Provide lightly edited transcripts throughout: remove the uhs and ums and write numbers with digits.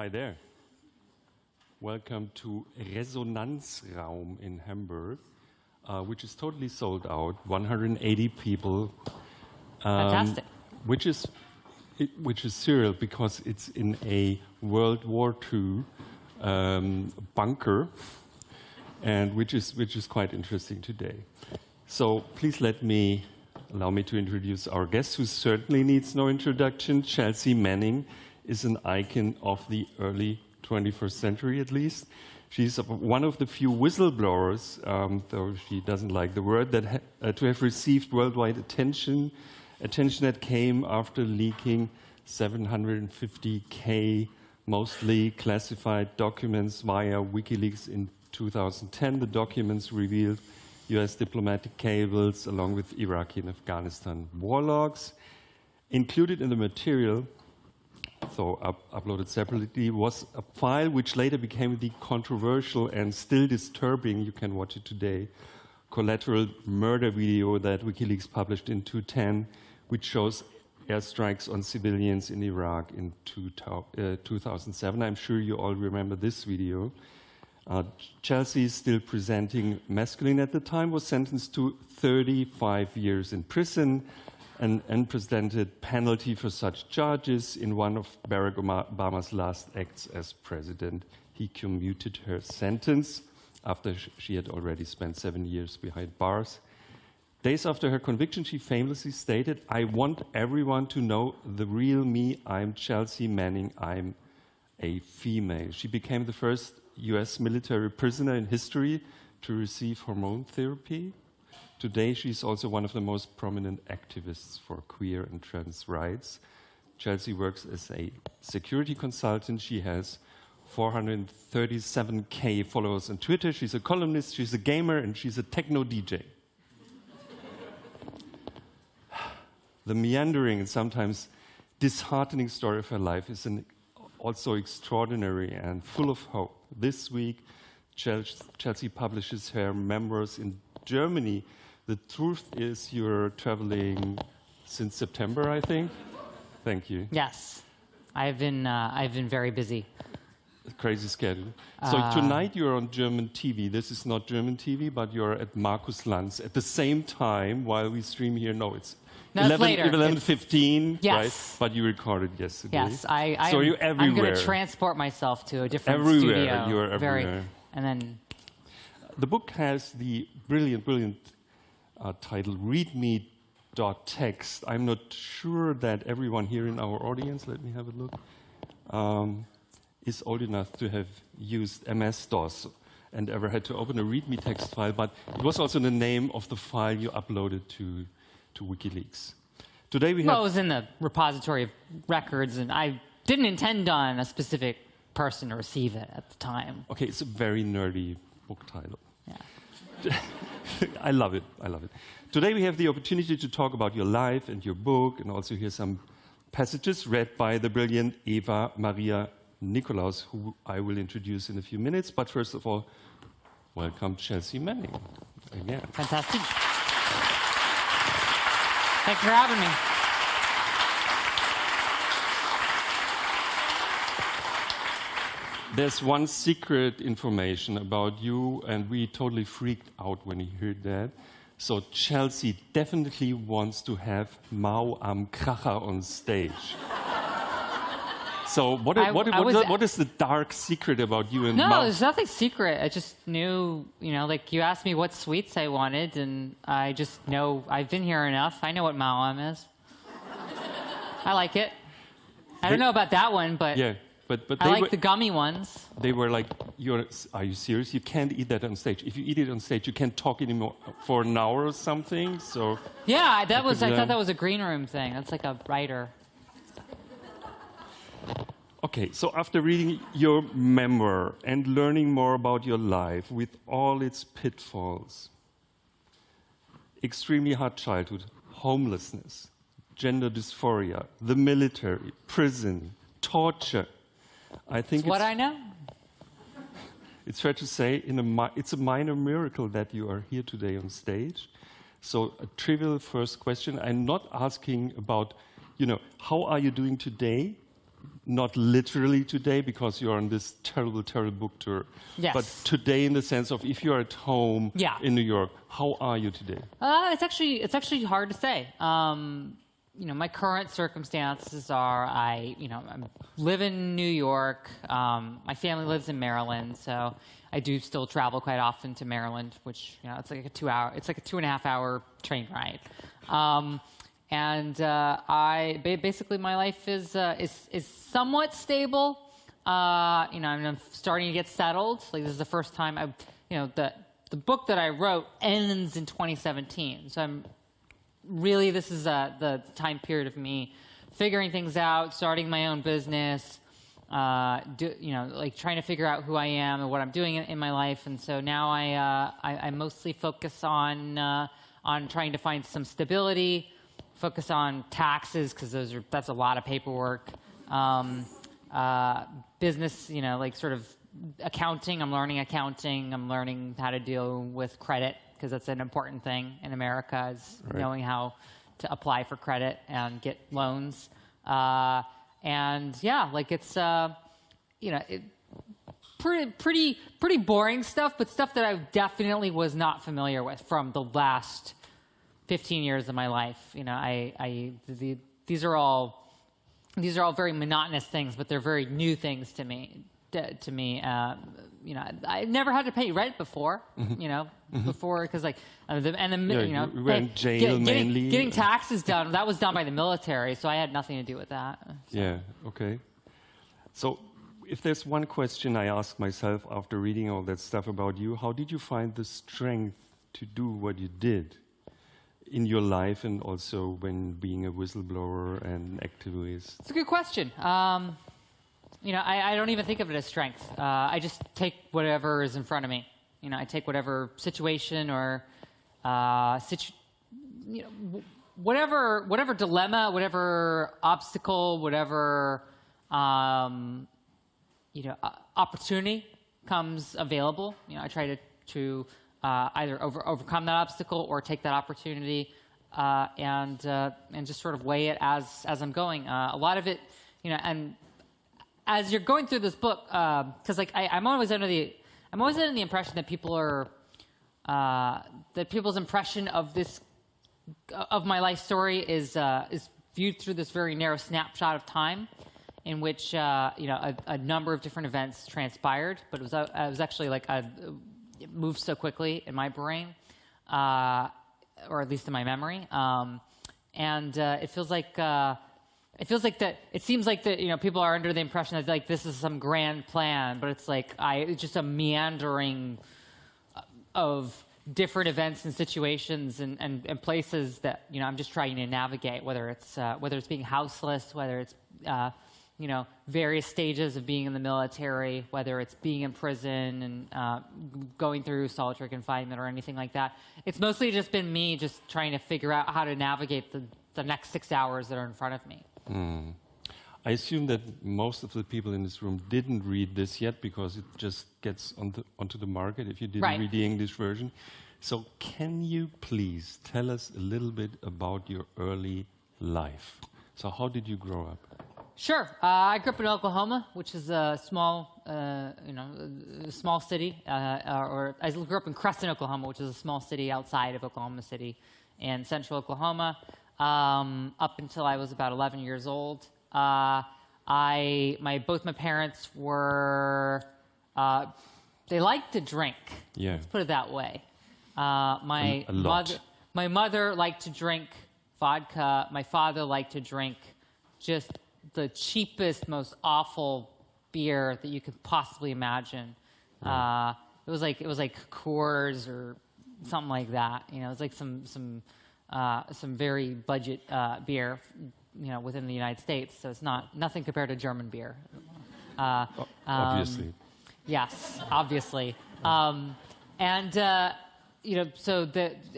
Hi there. Welcome to Resonanzraum in Hamburg, which is totally sold out, 180 people. Fantastic. Which is surreal because it's in a World War II bunker, and which is quite interesting today. So please allow me to introduce our guest, who certainly needs no introduction. Chelsea Manning is an icon of the early 21st century, at least. She's one of the few whistleblowers, though she doesn't like the word, that to have received worldwide attention that came after leaking 750K mostly classified documents via WikiLeaks in 2010. The documents revealed US diplomatic cables along with Iraqi and Afghanistan war logs. Included in the material, so uploaded separately, was a file which later became the controversial and still disturbing, you can watch it today, collateral murder video that WikiLeaks published in 2010, which shows airstrikes on civilians in Iraq in 2007. I'm sure you all remember this video. Chelsea, still presenting masculine at the time, was sentenced to 35 years in prison, an unprecedented penalty for such charges. In one of Barack Obama's last acts as president, he commuted her sentence after she had already spent 7 years behind bars. Days after her conviction, she famously stated, "I want everyone to know the real me. I'm Chelsea Manning. I'm a female." She became the first US military prisoner in history to receive hormone therapy. Today, she's also one of the most prominent activists for queer and trans rights. Chelsea works as a security consultant. She has 437K followers on Twitter. She's a columnist, she's a gamer, and she's a techno DJ. The meandering and sometimes disheartening story of her life is also extraordinary and full of hope. This week, Chelsea publishes her memoirs in Germany. The truth is you're traveling since September, I think. Thank you. Yes, I've been very busy. Crazy schedule. So tonight you're on German TV. This is not German TV, but you're at Markus Lanz at the same time while we stream here. No, it's 11:15, yes. Right? But you recorded yesterday. Yes, so you're everywhere. I'm going to transport myself to a different studio. You are everywhere. And then the book has the brilliant title README.txt. I'm not sure that everyone here in our audience, let me have a look, is old enough to have used MS-DOS and ever had to open a README.txt file, but it was also the name of the file you uploaded to WikiLeaks. Today we have... Well, it was in the repository of records, and I didn't intend on a specific person to receive it at the time. Okay, it's a very nerdy book title. Yeah. I love it. Today we have the opportunity to talk about your life and your book, and also hear some passages read by the brilliant Eva Maria Nikolaus, who I will introduce in a few minutes. But first of all, welcome Chelsea Manning again. Fantastic. Thanks for having me. There's one secret information about you, and we totally freaked out when we heard that. So Chelsea definitely wants to have Mau am Kracher on stage. So what is the dark secret about you and Mau? No, there's nothing secret. I just knew, like you asked me what sweets I wanted, and I just know I've been here enough. I know what Mau am is. I like it. I don't know about that one, but... Yeah. But I like the gummy ones. They were like, are you serious? You can't eat that on stage. If you eat it on stage, you can't talk anymore for an hour or something. So yeah, I thought that was a green room thing. That's like a writer. Okay, so after reading your memoir and learning more about your life with all its pitfalls, extremely hard childhood, homelessness, gender dysphoria, the military, prison, torture, I think it's what I know. It's fair to say it's a minor miracle that you are here today on stage. So a trivial first question. I'm not asking about, how are you doing today? not literally today because you're on this terrible, terrible book tour. Yes. But today in the sense of if you're at home in New York, how are you today? It's actually hard to say. My current circumstances are I live in New York. My family lives in Maryland, so I do still travel quite often to Maryland, which it's like a 2.5 hour train ride. Basically my life is somewhat stable. I'm starting to get settled. Like this is the first time the book that I wrote ends in 2017. So this is the time period of me figuring things out, starting my own business, trying to figure out who I am and what I'm doing in my life. And so now I mostly focus on trying to find some stability, focus on taxes because that's a lot of paperwork. Business, sort of accounting. I'm learning accounting. I'm learning how to deal with credit because that's an important thing in America is knowing how to apply for credit and get loans. Pretty boring stuff, but stuff that I definitely was not familiar with from the last 15 years of my life. These are all very monotonous things, but they're very new things to me. I never had to pay rent before. Before because you were in jail mainly. Getting taxes done, that was done by the military, so I had nothing to do with that. So. Yeah. Okay. So, if there's one question I ask myself after reading all that stuff about you, how did you find the strength to do what you did in your life and also when being a whistleblower and activist? It's a good question. I don't even think of it as strength. I just take whatever is in front of me. I take whatever situation or whatever dilemma, whatever obstacle, whatever opportunity comes available. I try to either overcome that obstacle or take that opportunity and just sort of weigh it as I'm going. A lot of it, and as you're going through this book, because I'm always under the impression that people's impression of my life story is viewed through this very narrow snapshot of time, in which a number of different events transpired, but it was actually it moved so quickly in my brain, or at least in my memory, and it feels like that. It seems like that people are under the impression that this is some grand plan, but it's it's just a meandering of different events and situations and places that I'm just trying to navigate. Whether it's being houseless, whether it's various stages of being in the military, whether it's being in prison and going through solitary confinement or anything like that. It's mostly just been me just trying to figure out how to navigate the next 6 hours that are in front of me. I assume that most of the people in this room didn't read this yet because it just gets onto the market if you didn't read the English version. So can you please tell us a little bit about your early life? So how did you grow up? Sure. I grew up in Oklahoma, which is a small, small city. Or I grew up in Creston, Oklahoma, which is a small city outside of Oklahoma City in central Oklahoma. Up until I was about 11 years old. Both my parents were, they liked to drink. Yeah. Let's put it that way. My mother liked to drink vodka. My father liked to drink just the cheapest, most awful beer that you could possibly imagine. Right. It was like Coors or something like that. It was like some very budget beer, within the United States. So it's nothing compared to German beer. Obviously. Yes, obviously. So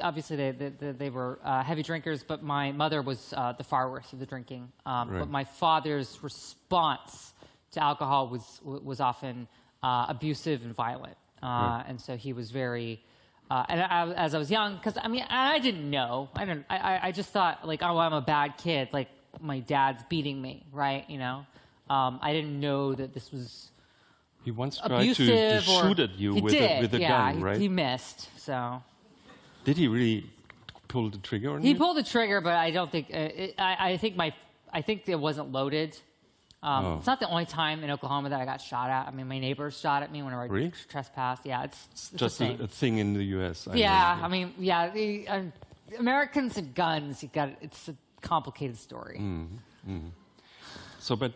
obviously they were heavy drinkers, but my mother was the far worst of the drinking. But my father's response to alcohol was often abusive and violent. And so he was very... as I was young, because I didn't know. I just thought I'm a bad kid. My dad's beating me, right? I didn't know that this was He once tried to abusive shoot at you with a gun, right? He missed. So did he really pull the trigger on you? he pulled the trigger, but I don't think I think it wasn't loaded. It's not the only time in Oklahoma that I got shot at. I mean, my neighbors shot at me whenever I trespassed. Yeah, it's just a thing in the U.S. I mean, the Americans and guns. It's a complicated story. So, but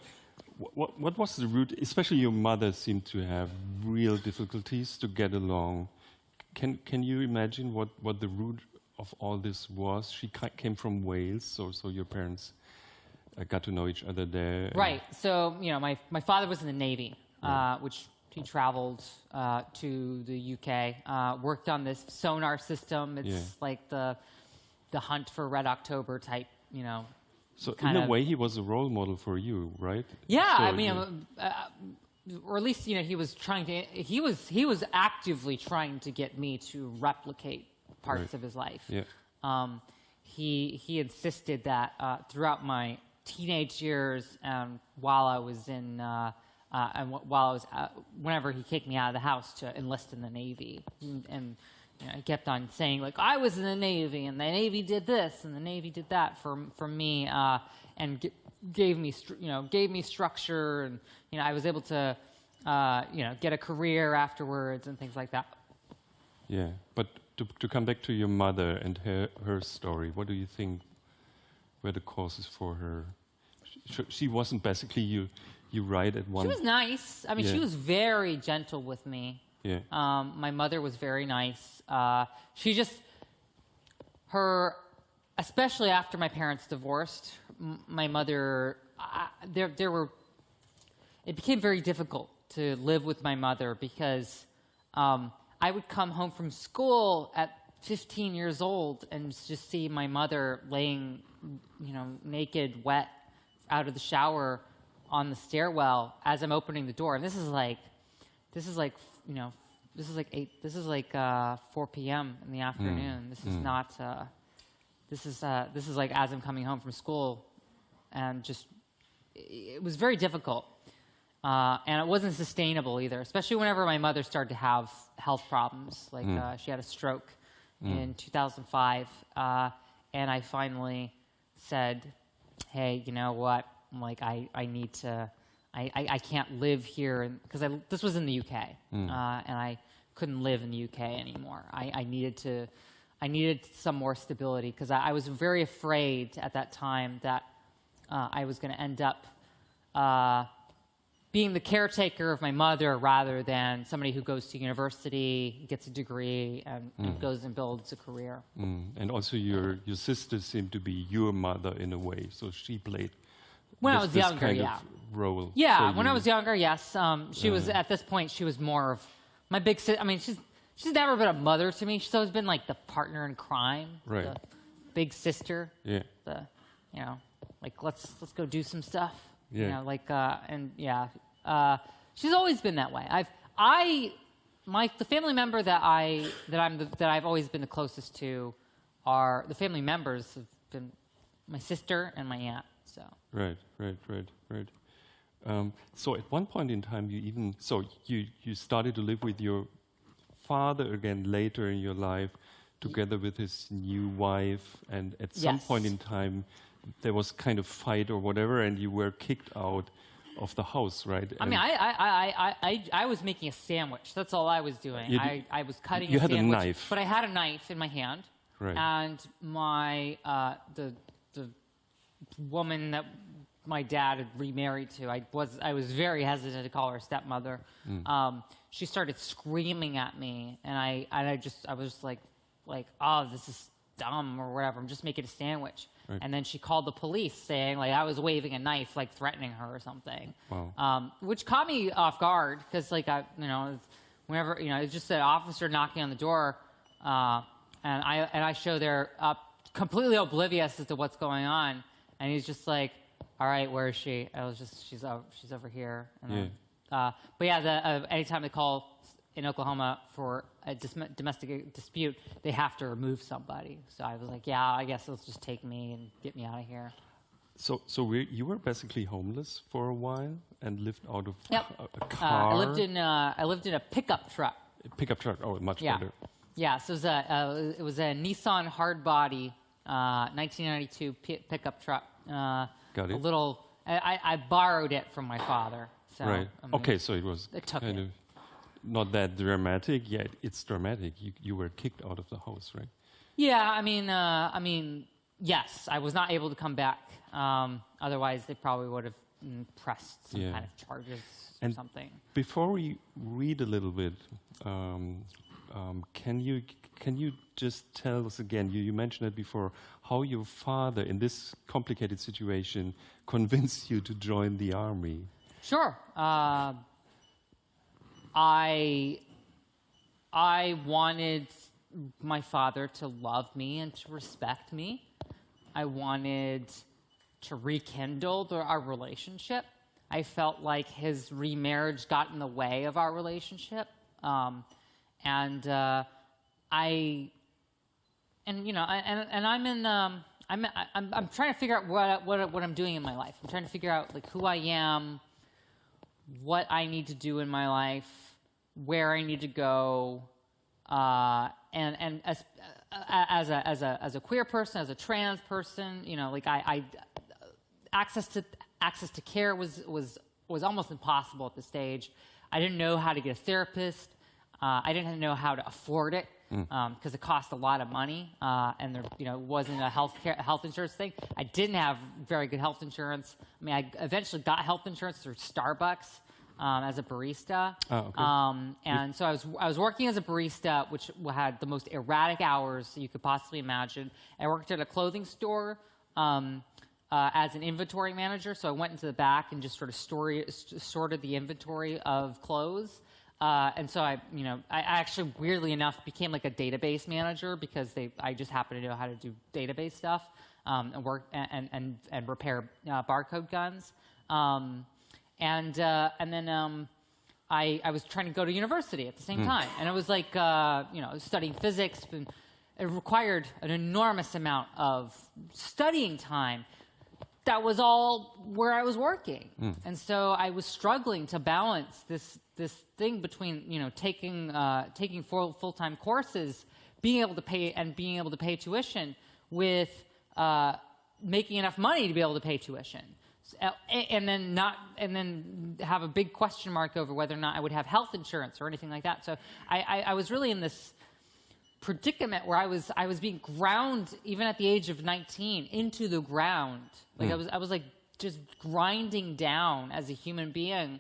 what was the root? Especially your mother seemed to have real difficulties to get along. Can you imagine what the root of all this was? She came from Wales, so your parents got to know each other there. Right. So, my father was in the Navy, which he traveled to the UK, worked on this sonar system. It's like the Hunt for Red October type, So in a way, he was a role model for you, right? Yeah, so, I mean, or at least he was trying to. He was actively trying to get me to replicate parts of his life. Yeah. He insisted that throughout my teenage years, while I was in, whenever he kicked me out of the house to enlist in the Navy, and he kept on saying like I was in the Navy and the Navy did this and the Navy did that for me, and gave me structure, and I was able to get a career afterwards and things like that. Yeah, but to come back to your mother and her story, what do you think were the causes for her? She wasn't basically you right at one. She was nice. I mean, she was very gentle with me. Yeah. My mother was very nice. She just, especially after my parents divorced, my mother, it became very difficult to live with my mother because I would come home from school at 15 years old and just see my mother laying, naked, wet, out of the shower on the stairwell as I'm opening the door. And this is like 4 p.m. in the afternoon. This is not. This is like as I'm coming home from school, and it was very difficult, and it wasn't sustainable either. Especially whenever my mother started to have health problems, like she had a stroke in 2005, and I finally said, "Hey, you know what? Like I need to." I can't live here because this was in the UK, and I couldn't live in the UK anymore. I needed some more stability because I was very afraid at that time that I was going to end up being the caretaker of my mother rather than somebody who goes to university, gets a degree, and goes and builds a career. And also your sister seemed to be your mother in a way, so she played when I was younger, kind of role. Yeah, when I was younger, yes. She was, at this point, she was more of my big sister. I mean, she's never been a mother to me. She's always been like the partner in crime, right. The big sister. Yeah. Like let's go do some stuff. Yeah. She's always been that way. The family member that I've always been the closest to are the family members have been my sister and my aunt. So. Right. So at one point in time, you started to live with your father again later in your life, together with his new wife, and at some point in time, there was kind of fight or whatever, and you were kicked out of the house, right? I mean, I was making a sandwich. That's all I was doing. I was cutting a sandwich. You had a knife. But I had a knife in my hand. Right. And the woman that my dad had remarried to, I was very hesitant to call her stepmother. She started screaming at me, and I was just like, oh, this is dumb or whatever. I'm just making a sandwich. Right. And then she called the police saying like I was waving a knife, like threatening her or something. Wow. Which caught me off guard because whenever it's just an officer knocking on the door, and I show there completely oblivious as to what's going on, and he's just like, all right, where is she? I was just, she's over here. And then, but yeah, anytime they call in Oklahoma for a domestic dispute, they have to remove somebody. So I was like, yeah, I guess let's just take me and get me out of here. You were basically homeless for a while and lived out of Yep. a car. I lived in a pickup truck. A pickup truck. Oh, much better. Yeah. So it was a Nissan hardbody 1992 pickup truck. Got it. A little. I borrowed it from my father. So, right. I mean, Okay. So it was kind of not that dramatic yet. It's dramatic. You were kicked out of the house, right? Yeah. I mean, yes. I was not able to come back. Otherwise, they probably would have pressed some kind of charges or something. Before we read a little bit, can you just tell us again? You mentioned it before. How your father, in this complicated situation, convinced you to join the army? Sure. I wanted my father to love me and to respect me. I wanted to rekindle our relationship. I felt like his remarriage got in the way of our relationship, I'm trying to figure out what I'm doing in my life. I'm trying to figure out like who I am, what I need to do in my life, where I need to go, and as a queer person, as a trans person, like access to care was almost impossible at this stage. I didn't know how to get a therapist. I didn't know how to afford it because it cost a lot of money, and there wasn't a health insurance thing. I didn't have very good health insurance. I mean, I eventually got health insurance through Starbucks as a barista. Oh, okay. And so I was working as a barista, which had the most erratic hours you could possibly imagine. I worked at a clothing store as an inventory manager, so I went into the back and just sort of sorted the inventory of clothes. And so I actually, weirdly enough, became like a database manager because I just happened to know how to do database stuff and work and repair barcode guns. And then I was trying to go to university at the same time, and it was like I was studying physics, and it required an enormous amount of studying time. That was all where I was working, and so I was struggling to balance this thing between taking full-time courses, being able to pay tuition, with making enough money to be able to pay tuition, and then have a big question mark over whether or not I would have health insurance or anything like that. So I was really in this predicament where I was being ground, even at the age of 19, into the ground. Like I was like just grinding down as a human being,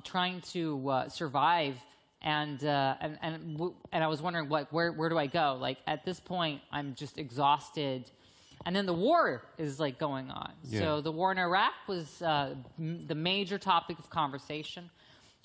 trying to survive, and I was wondering where do I go? Like at this point, I'm just exhausted, and then the war is like going on. Yeah. So the war in Iraq was the major topic of conversation.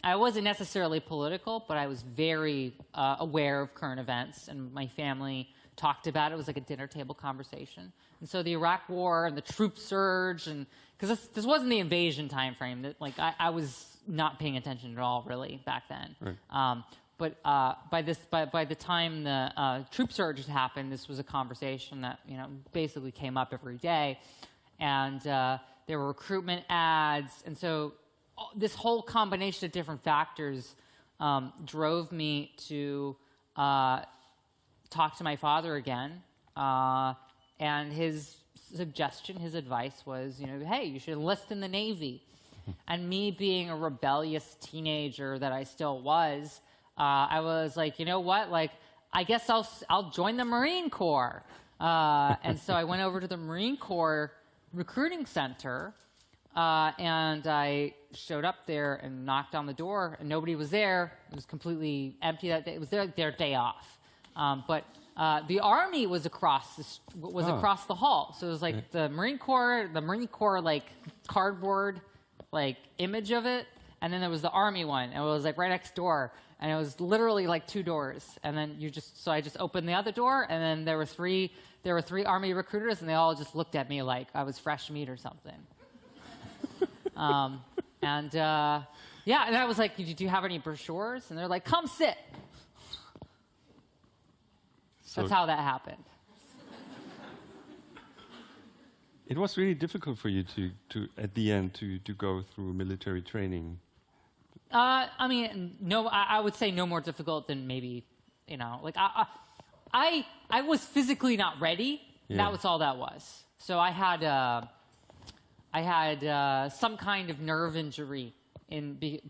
I wasn't necessarily political, but I was very aware of current events, and my family talked about it. It was like a dinner table conversation. And so the Iraq War and the troop surge, and because this wasn't the invasion time frame, that like I was not paying attention at all really back then. Right. But by the time the troop surge had happened, this was a conversation that basically came up every day, and there were recruitment ads, and so this whole combination of different factors drove me to talk to my father again, and his suggestion, his advice was, hey, you should enlist in the Navy. And me being a rebellious teenager that I still was, I was like, you know what, like, I guess I'll join the Marine Corps. And so I went over to the Marine Corps recruiting center, and I showed up there and knocked on the door, and nobody was there. It was completely empty that day. It was their day off. But the Army was across the hall. So it was like the Marine Corps like cardboard like image of it, and then there was the Army one, and it was like right next door, and it was literally like 2 doors. And then so I just opened the other door, and then there were three Army recruiters, and they all just looked at me like I was fresh meat or something. And I was like, do you have any brochures? And they're like, come sit. That's how that happened. It was really difficult for you to at the end, to go through military training. I mean, no, I would say no more difficult than maybe, you know, like I was physically not ready. Yeah. That was all that was. So I had some kind of nerve injury,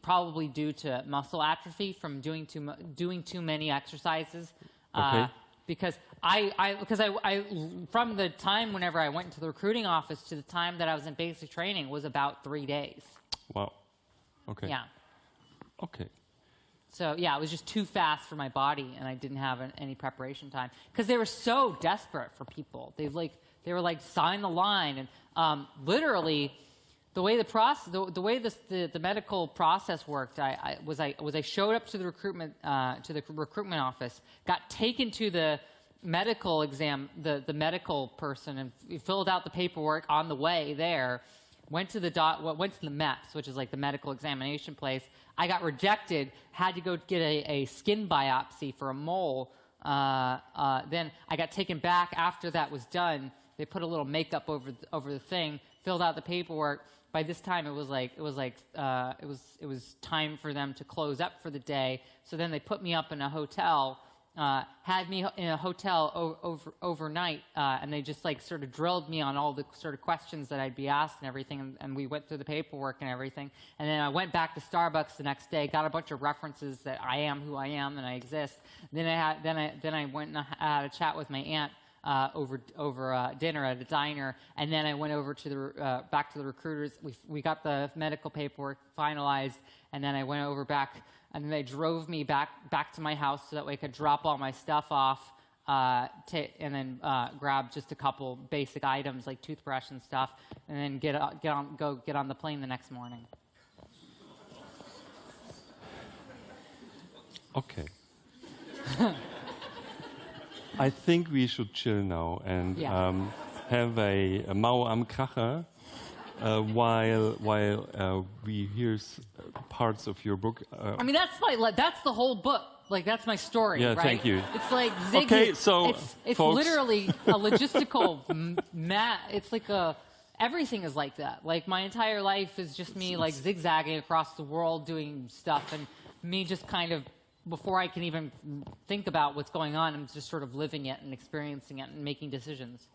probably due to muscle atrophy from doing too many exercises. Okay. Because I from the time whenever I went into the recruiting office to the time that I was in basic training was about 3 days. Wow. Okay. Yeah. Okay. So yeah, it was just too fast for my body, and I didn't have any preparation time because they were so desperate for people. They were like sign the line, and literally, the way the medical process worked, I showed up to the recruitment office, got taken to the medical exam, the medical person, and filled out the paperwork on the way there. Went to the MEPS, which is like the medical examination place. I got rejected, had to go get a skin biopsy for a mole. Then I got taken back after that was done. They put a little makeup over the thing, filled out the paperwork. By this time, it was time for them to close up for the day. So then they put me up in a hotel. Had me in a hotel overnight, and they just like sort of drilled me on all the sort of questions that I'd be asked and everything, and we went through the paperwork and everything. And then I went back to Starbucks the next day, got a bunch of references that I am who I am and I exist. Then I went and had a chat with my aunt over dinner at a diner, and then I went over to back to the recruiters. We got the medical paperwork finalized, and then I went over back. And then they drove me back to my house so that way I could drop all my stuff off and then grab just a couple basic items like toothbrush and stuff, and then get on the plane the next morning. Okay. I think we should chill now and have a Mau am Kracher. While we hear parts of your book. I mean, that's the whole book. Like, that's my story, yeah, right? Thank you. It's like Ziggy. Okay, so it's folks, literally a logistical it's like everything is like that. Like, my entire life is just me like zigzagging across the world doing stuff, and me just kind of, before I can even think about what's going on, I'm just sort of living it and experiencing it and making decisions.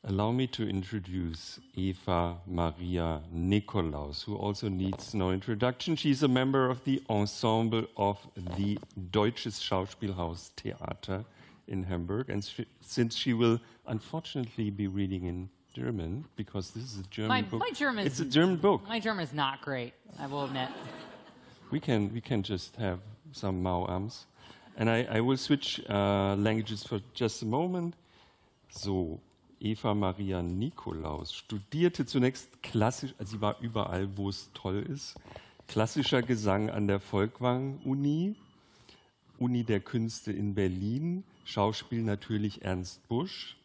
Allow me to introduce Eva Maria Nikolaus, who also needs no introduction. She's a member of the ensemble of the Deutsches Schauspielhaus Theater in Hamburg. And since she will unfortunately be reading in German, because this is a German book. My German it's a German book. My German is not great, I will admit. We can just have some Mauams. And I will switch languages for just a moment. So. Eva Maria Nikolaus studierte zunächst klassisch, also sie war überall, wo es toll ist, klassischer Gesang an der Folkwang-Uni, Uni der Künste in Berlin, Schauspiel natürlich Ernst Busch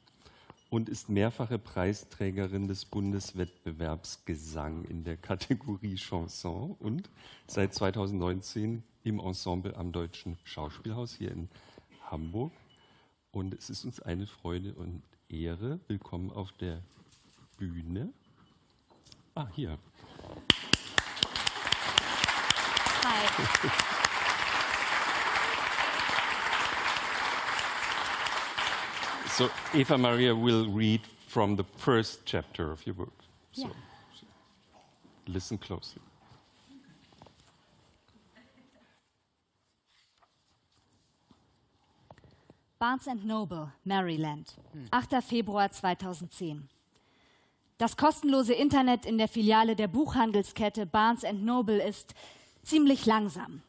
und ist mehrfache Preisträgerin des Bundeswettbewerbs Gesang in der Kategorie Chanson und seit 2019 im Ensemble am Deutschen Schauspielhaus hier in Hamburg. Und es ist uns eine Freude und Ehre. Willkommen auf der Bühne. Ah, hier. Hi. So Eva Maria will read from the first chapter of your book. So listen closely. Barnes & Noble, Maryland, 8. Februar 2010. Das kostenlose Internet in der Filiale der Buchhandelskette Barnes & Noble ist ziemlich langsam.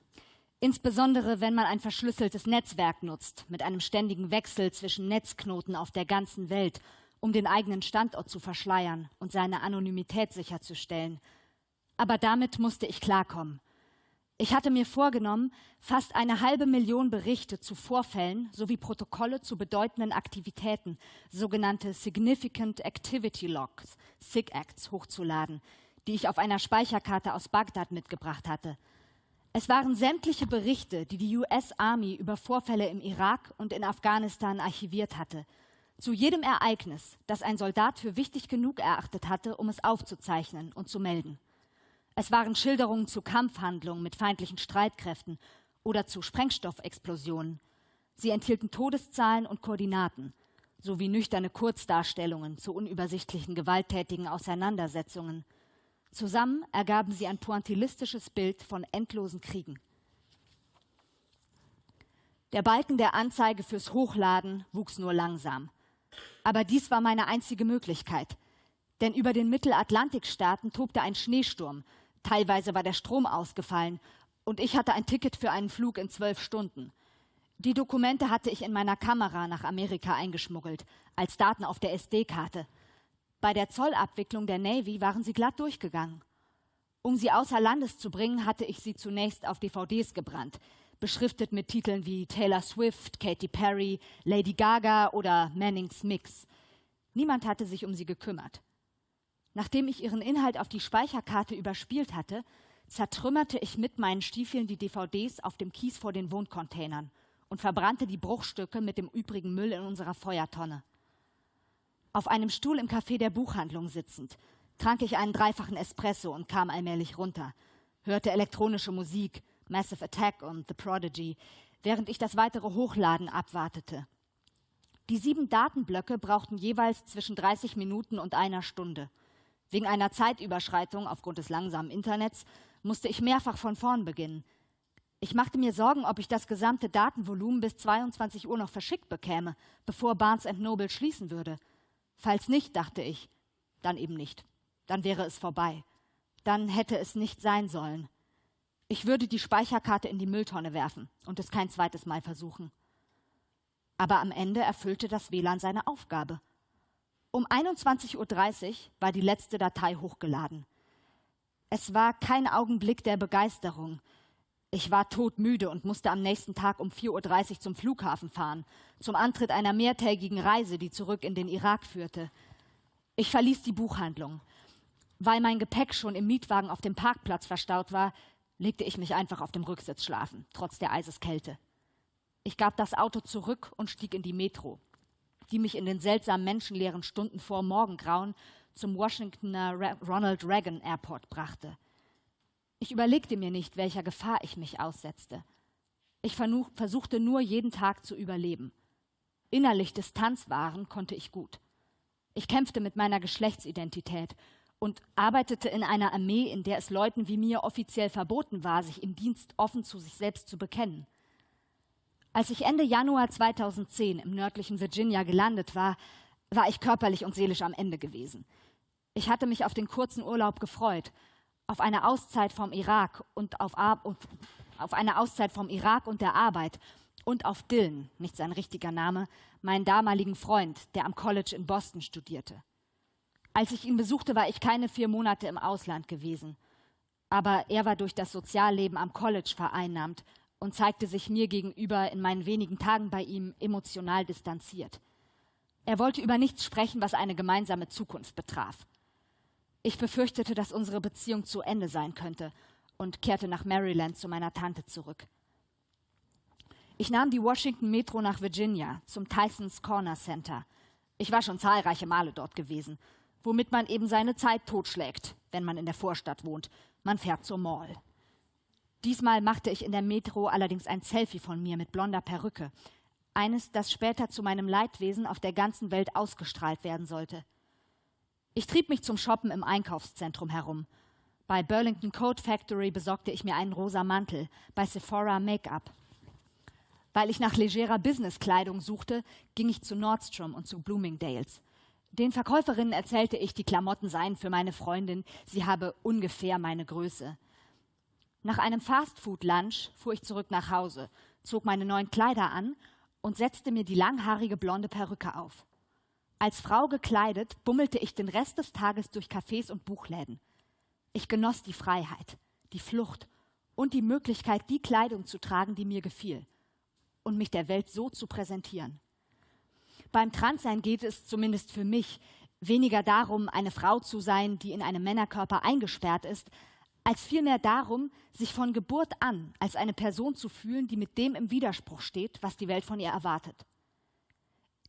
Insbesondere, wenn man ein verschlüsseltes Netzwerk nutzt, mit einem ständigen Wechsel zwischen Netzknoten auf der ganzen Welt, um den eigenen Standort zu verschleiern und seine Anonymität sicherzustellen. Aber damit musste ich klarkommen. Ich hatte mir vorgenommen, fast 500.000 Berichte zu Vorfällen sowie Protokolle zu bedeutenden Aktivitäten, sogenannte Significant Activity Logs, SIG-Acts, hochzuladen, die ich auf einer Speicherkarte aus Bagdad mitgebracht hatte. Es waren sämtliche Berichte, die die US Army über Vorfälle im Irak und in Afghanistan archiviert hatte. Zu jedem Ereignis, das ein Soldat für wichtig genug erachtet hatte, um es aufzuzeichnen und zu melden. Es waren Schilderungen zu Kampfhandlungen mit feindlichen Streitkräften oder zu Sprengstoffexplosionen. Sie enthielten Todeszahlen und Koordinaten, sowie nüchterne Kurzdarstellungen zu unübersichtlichen gewalttätigen Auseinandersetzungen. Zusammen ergaben sie ein pointillistisches Bild von endlosen Kriegen. Der Balken der Anzeige fürs Hochladen wuchs nur langsam. Aber dies war meine einzige Möglichkeit. Denn über den Mittelatlantikstaaten tobte ein Schneesturm. Teilweise war der Strom ausgefallen und ich hatte ein Ticket für einen Flug in 12 Stunden. Die Dokumente hatte ich in meiner Kamera nach Amerika eingeschmuggelt, als Daten auf der SD-Karte. Bei der Zollabwicklung der Navy waren sie glatt durchgegangen. Um sie außer Landes zu bringen, hatte ich sie zunächst auf DVDs gebrannt, beschriftet mit Titeln wie Taylor Swift, Katy Perry, Lady Gaga oder Mannings Mix. Niemand hatte sich um sie gekümmert. Nachdem ich ihren Inhalt auf die Speicherkarte überspielt hatte, zertrümmerte ich mit meinen Stiefeln die DVDs auf dem Kies vor den Wohncontainern und verbrannte die Bruchstücke mit dem übrigen Müll in unserer Feuertonne. Auf einem Stuhl im Café der Buchhandlung sitzend, trank ich einen 3-fachen Espresso und kam allmählich runter, hörte elektronische Musik, Massive Attack und The Prodigy, während ich das weitere Hochladen abwartete. Die 7 Datenblöcke brauchten jeweils zwischen 30 Minuten und 1 Stunde. Wegen einer Zeitüberschreitung aufgrund des langsamen Internets musste ich mehrfach von vorn beginnen. Ich machte mir Sorgen, ob ich das gesamte Datenvolumen bis 22 Uhr noch verschickt bekäme, bevor Barnes & Noble schließen würde. Falls nicht, dachte ich, dann eben nicht. Dann wäre es vorbei. Dann hätte es nicht sein sollen. Ich würde die Speicherkarte in die Mülltonne werfen und es kein zweites Mal versuchen. Aber am Ende erfüllte das WLAN seine Aufgabe. Um 21:30 Uhr war die letzte Datei hochgeladen. Es war kein Augenblick der Begeisterung. Ich war todmüde und musste am nächsten Tag um 4:30 Uhr zum Flughafen fahren, zum Antritt einer mehrtägigen Reise, die zurück in den Irak führte. Ich verließ die Buchhandlung. Weil mein Gepäck schon im Mietwagen auf dem Parkplatz verstaut war, legte ich mich einfach auf dem Rücksitz schlafen, trotz der Eiseskälte. Ich gab das Auto zurück und stieg in die Metro, die mich in den seltsam menschenleeren Stunden vor Morgengrauen zum Washingtoner Ronald Reagan Airport brachte. Ich überlegte mir nicht, welcher Gefahr ich mich aussetzte. Ich versuchte nur, jeden Tag zu überleben. Innerlich Distanz wahren konnte ich gut. Ich kämpfte mit meiner Geschlechtsidentität und arbeitete in einer Armee, in der es Leuten wie mir offiziell verboten war, sich im Dienst offen zu sich selbst zu bekennen. Als ich Ende Januar 2010 im nördlichen Virginia gelandet war, war ich körperlich und seelisch am Ende gewesen. Ich hatte mich auf den kurzen Urlaub gefreut, auf eine Auszeit vom Irak und auf eine Auszeit vom Irak und der Arbeit und auf Dylan, nicht sein richtiger Name, meinen damaligen Freund, der am College in Boston studierte. Als ich ihn besuchte, war ich keine 4 Monate im Ausland gewesen. Aber er war durch das Sozialleben am College vereinnahmt und zeigte sich mir gegenüber in meinen wenigen Tagen bei ihm emotional distanziert. Er wollte über nichts sprechen, was eine gemeinsame Zukunft betraf. Ich befürchtete, dass unsere Beziehung zu Ende sein könnte und kehrte nach Maryland zu meiner Tante zurück. Ich nahm die Washington Metro nach Virginia, zum Tysons Corner Center. Ich war schon zahlreiche Male dort gewesen, womit man eben seine Zeit totschlägt, wenn man in der Vorstadt wohnt. Man fährt zur Mall. Diesmal machte ich in der Metro allerdings ein Selfie von mir mit blonder Perücke. Eines, das später zu meinem Leidwesen auf der ganzen Welt ausgestrahlt werden sollte. Ich trieb mich zum Shoppen im Einkaufszentrum herum. Bei Burlington Coat Factory besorgte ich mir einen rosa Mantel, bei Sephora Make-up. Weil ich nach legerer Businesskleidung suchte, ging ich zu Nordstrom und zu Bloomingdale's. Den Verkäuferinnen erzählte ich, die Klamotten seien für meine Freundin, sie habe ungefähr meine Größe. Nach einem Fastfood-Lunch fuhr ich zurück nach Hause, zog meine neuen Kleider an und setzte mir die langhaarige blonde Perücke auf. Als Frau gekleidet bummelte ich den Rest des Tages durch Cafés und Buchläden. Ich genoss die Freiheit, die Flucht und die Möglichkeit, die Kleidung zu tragen, die mir gefiel und mich der Welt so zu präsentieren. Beim Transsein geht es, zumindest für mich, weniger darum, eine Frau zu sein, die in einem Männerkörper eingesperrt ist, als vielmehr darum, sich von Geburt an als eine Person zu fühlen, die mit dem im Widerspruch steht, was die Welt von ihr erwartet.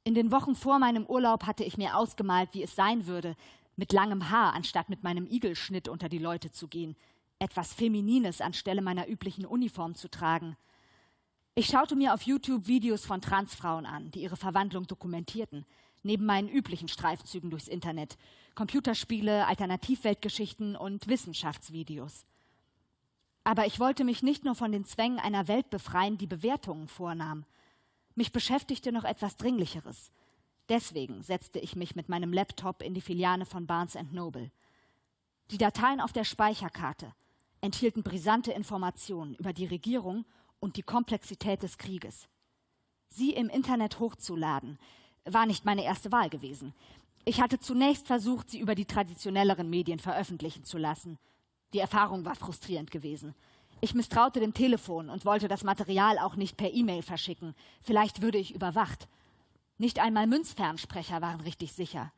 In den Wochen vor meinem Urlaub hatte ich mir ausgemalt, wie es sein würde, mit langem Haar anstatt mit meinem Igelschnitt unter die Leute zu gehen, etwas Feminines anstelle meiner üblichen Uniform zu tragen. Ich schaute mir auf YouTube Videos von Transfrauen an, die ihre Verwandlung dokumentierten, neben meinen üblichen Streifzügen durchs Internet, Computerspiele, Alternativweltgeschichten und Wissenschaftsvideos. Aber ich wollte mich nicht nur von den Zwängen einer Welt befreien, die Bewertungen vornahm. Mich beschäftigte noch etwas Dringlicheres. Deswegen setzte ich mich mit meinem Laptop in die Filiale von Barnes & Noble. Die Dateien auf der Speicherkarte enthielten brisante Informationen über die Regierung und die Komplexität des Krieges. Sie im Internet hochzuladen, war nicht meine erste Wahl gewesen. Ich hatte zunächst versucht, sie über die traditionelleren Medien veröffentlichen zu lassen. Die Erfahrung war frustrierend gewesen. Ich misstraute dem Telefon und wollte das Material auch nicht per E-Mail verschicken. Vielleicht würde ich überwacht. Nicht einmal Münzfernsprecher waren richtig sicher.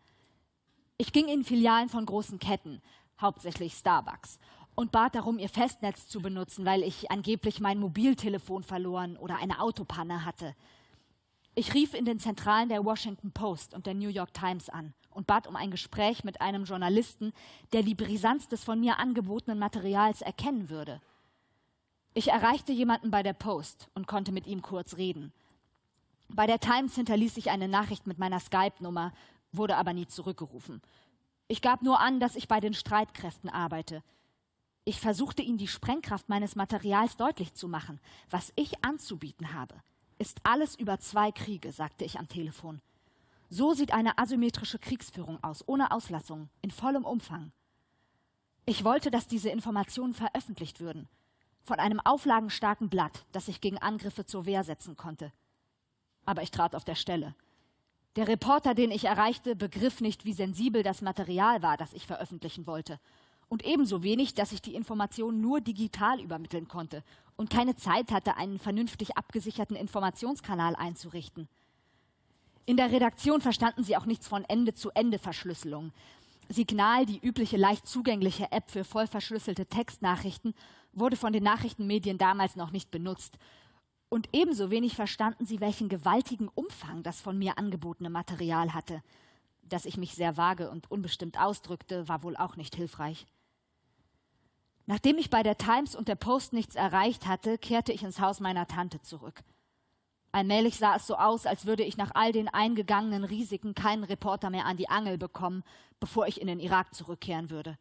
Ich ging in Filialen von großen Ketten, hauptsächlich Starbucks, und bat darum, ihr Festnetz zu benutzen, weil ich angeblich mein Mobiltelefon verloren oder eine Autopanne hatte. Ich rief in den Zentralen der Washington Post und der New York Times an und bat um ein Gespräch mit einem Journalisten, der die Brisanz des von mir angebotenen Materials erkennen würde. Ich erreichte jemanden bei der Post und konnte mit ihm kurz reden. Bei der Times hinterließ ich eine Nachricht mit meiner Skype-Nummer, wurde aber nie zurückgerufen. Ich gab nur an, dass ich bei den Streitkräften arbeite. Ich versuchte ihnen die Sprengkraft meines Materials deutlich zu machen. Was ich anzubieten habe, ist alles über 2 Kriege, sagte ich am Telefon. So sieht eine asymmetrische Kriegsführung aus, ohne Auslassung, in vollem Umfang. Ich wollte, dass diese Informationen veröffentlicht würden, von einem auflagenstarken Blatt, das sich gegen Angriffe zur Wehr setzen konnte. Aber ich trat auf der Stelle. Der Reporter, den ich erreichte, begriff nicht, wie sensibel das Material war, das ich veröffentlichen wollte. Und ebenso wenig, dass ich die Informationen nur digital übermitteln konnte und keine Zeit hatte, einen vernünftig abgesicherten Informationskanal einzurichten. In der Redaktion verstanden sie auch nichts von Ende-zu-Ende-Verschlüsselung. Signal, die übliche leicht zugängliche App für voll verschlüsselte Textnachrichten, wurde von den Nachrichtenmedien damals noch nicht benutzt. Und ebenso wenig verstanden sie, welchen gewaltigen Umfang das von mir angebotene Material hatte. Dass ich mich sehr vage und unbestimmt ausdrückte, war wohl auch nicht hilfreich. Nachdem ich bei der Times und der Post nichts erreicht hatte, kehrte ich ins Haus meiner Tante zurück. Allmählich sah es so aus, als würde ich nach all den eingegangenen Risiken keinen Reporter mehr an die Angel bekommen, bevor ich in den Irak zurückkehren würde.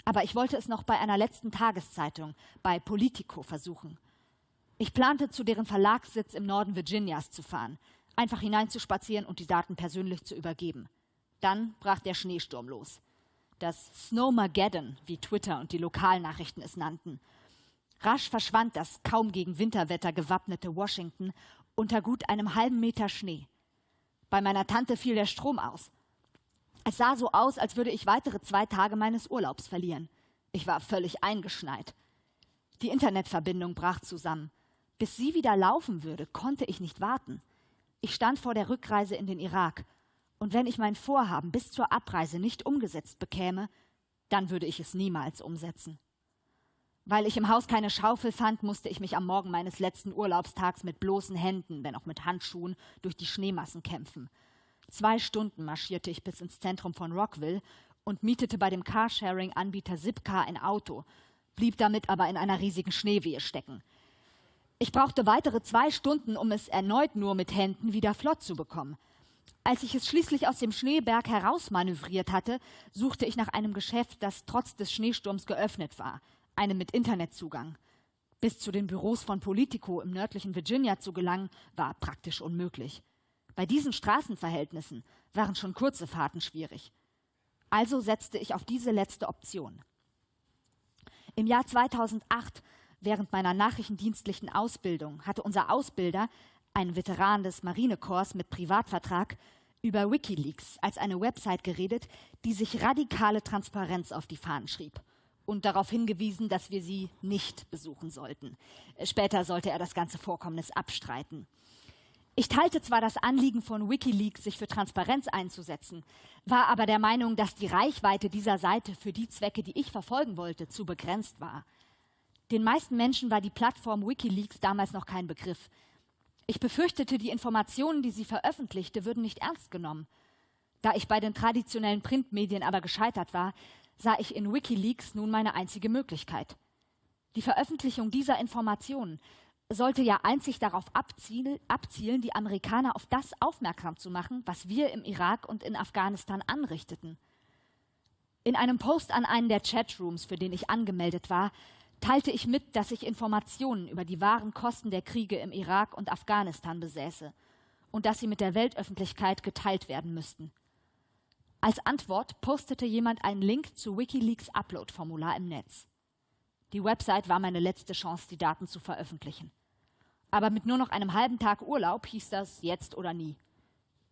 Aber ich wollte es noch bei einer letzten Tageszeitung, bei Politico, versuchen. Ich plante, zu deren Verlagssitz im Norden Virginias zu fahren, einfach hineinzuspazieren und die Daten persönlich zu übergeben. Dann brach der Schneesturm los. Das Snowmageddon, wie Twitter und die Lokalnachrichten es nannten. Rasch verschwand das kaum gegen Winterwetter gewappnete Washington unter gut einem halben Meter Schnee. Bei meiner Tante fiel der Strom aus. Es sah so aus, als würde ich weitere 2 Tage meines Urlaubs verlieren. Ich war völlig eingeschneit. Die Internetverbindung brach zusammen. Bis sie wieder laufen würde, konnte ich nicht warten. Ich stand vor der Rückreise in den Irak. Und wenn ich mein Vorhaben bis zur Abreise nicht umgesetzt bekäme, dann würde ich es niemals umsetzen. Weil ich im Haus keine Schaufel fand, musste ich mich am Morgen meines letzten Urlaubstags mit bloßen Händen, wenn auch mit Handschuhen, durch die Schneemassen kämpfen. 2 Stunden marschierte ich bis ins Zentrum von Rockville und mietete bei dem Carsharing-Anbieter Zipcar ein Auto, blieb damit aber in einer riesigen Schneewehe stecken. Ich brauchte weitere 2 Stunden, um es erneut nur mit Händen wieder flott zu bekommen. Als ich es schließlich aus dem Schneeberg herausmanövriert hatte, suchte ich nach einem Geschäft, das trotz des Schneesturms geöffnet war, einem mit Internetzugang. Bis zu den Büros von Politico im nördlichen Virginia zu gelangen, war praktisch unmöglich. Bei diesen Straßenverhältnissen waren schon kurze Fahrten schwierig. Also setzte ich auf diese letzte Option. Im Jahr 2008, während meiner nachrichtendienstlichen Ausbildung, hatte unser Ausbilder, ein Veteran des Marinekorps mit Privatvertrag, über WikiLeaks als eine Website geredet, die sich radikale Transparenz auf die Fahnen schrieb und darauf hingewiesen, dass wir sie nicht besuchen sollten. Später sollte er das ganze Vorkommnis abstreiten. Ich teilte zwar das Anliegen von WikiLeaks, sich für Transparenz einzusetzen, war aber der Meinung, dass die Reichweite dieser Seite für die Zwecke, die ich verfolgen wollte, zu begrenzt war. Den meisten Menschen war die Plattform WikiLeaks damals noch kein Begriff. Ich befürchtete, die Informationen, die sie veröffentlichte, würden nicht ernst genommen. Da ich bei den traditionellen Printmedien aber gescheitert war, sah ich in WikiLeaks nun meine einzige Möglichkeit. Die Veröffentlichung dieser Informationen sollte ja einzig darauf abzielen, die Amerikaner auf das aufmerksam zu machen, was wir im Irak und in Afghanistan anrichteten. In einem Post an einen der Chatrooms, für den ich angemeldet war, teilte ich mit, dass ich Informationen über die wahren Kosten der Kriege im Irak und Afghanistan besäße und dass sie mit der Weltöffentlichkeit geteilt werden müssten. Als Antwort postete jemand einen Link zu WikiLeaks Upload-Formular im Netz. Die Website war meine letzte Chance, die Daten zu veröffentlichen. Aber mit nur noch einem halben Tag Urlaub hieß das jetzt oder nie.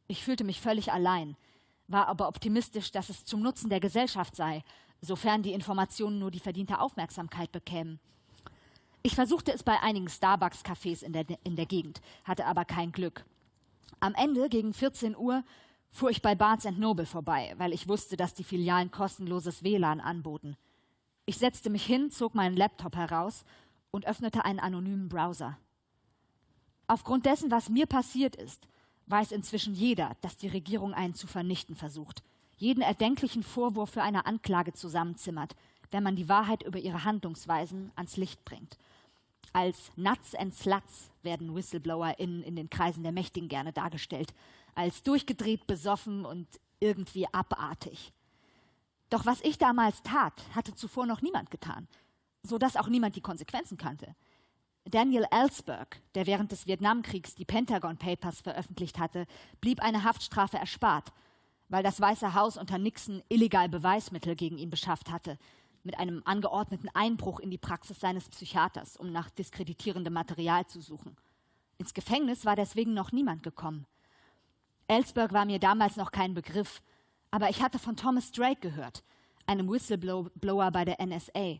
Ich fühlte mich völlig allein, war aber optimistisch, dass es zum Nutzen der Gesellschaft sei, sofern die Informationen nur die verdiente Aufmerksamkeit bekämen. Ich versuchte es bei einigen Starbucks-Cafés in der Gegend, hatte aber kein Glück. Am Ende, gegen 14 Uhr, fuhr ich bei Barnes & Noble vorbei, weil ich wusste, dass die Filialen kostenloses WLAN anboten. Ich setzte mich hin, zog meinen Laptop heraus und öffnete einen anonymen Browser. Aufgrund dessen, was mir passiert ist, weiß inzwischen jeder, dass die Regierung einen zu vernichten versucht, jeden erdenklichen Vorwurf für eine Anklage zusammenzimmert, wenn man die Wahrheit über ihre Handlungsweisen ans Licht bringt. Als Nuts and Sluts werden WhistleblowerInnen in den Kreisen der Mächtigen gerne dargestellt, als durchgedreht, besoffen und irgendwie abartig. Doch was ich damals tat, hatte zuvor noch niemand getan, sodass auch niemand die Konsequenzen kannte. Daniel Ellsberg, der während des Vietnamkriegs die Pentagon Papers veröffentlicht hatte, blieb eine Haftstrafe erspart, weil das Weiße Haus unter Nixon illegal Beweismittel gegen ihn beschafft hatte, mit einem angeordneten Einbruch in die Praxis seines Psychiaters, um nach diskreditierendem Material zu suchen. Ins Gefängnis war deswegen noch niemand gekommen. Ellsberg war mir damals noch kein Begriff, aber ich hatte von Thomas Drake gehört, einem Whistleblower bei der NSA,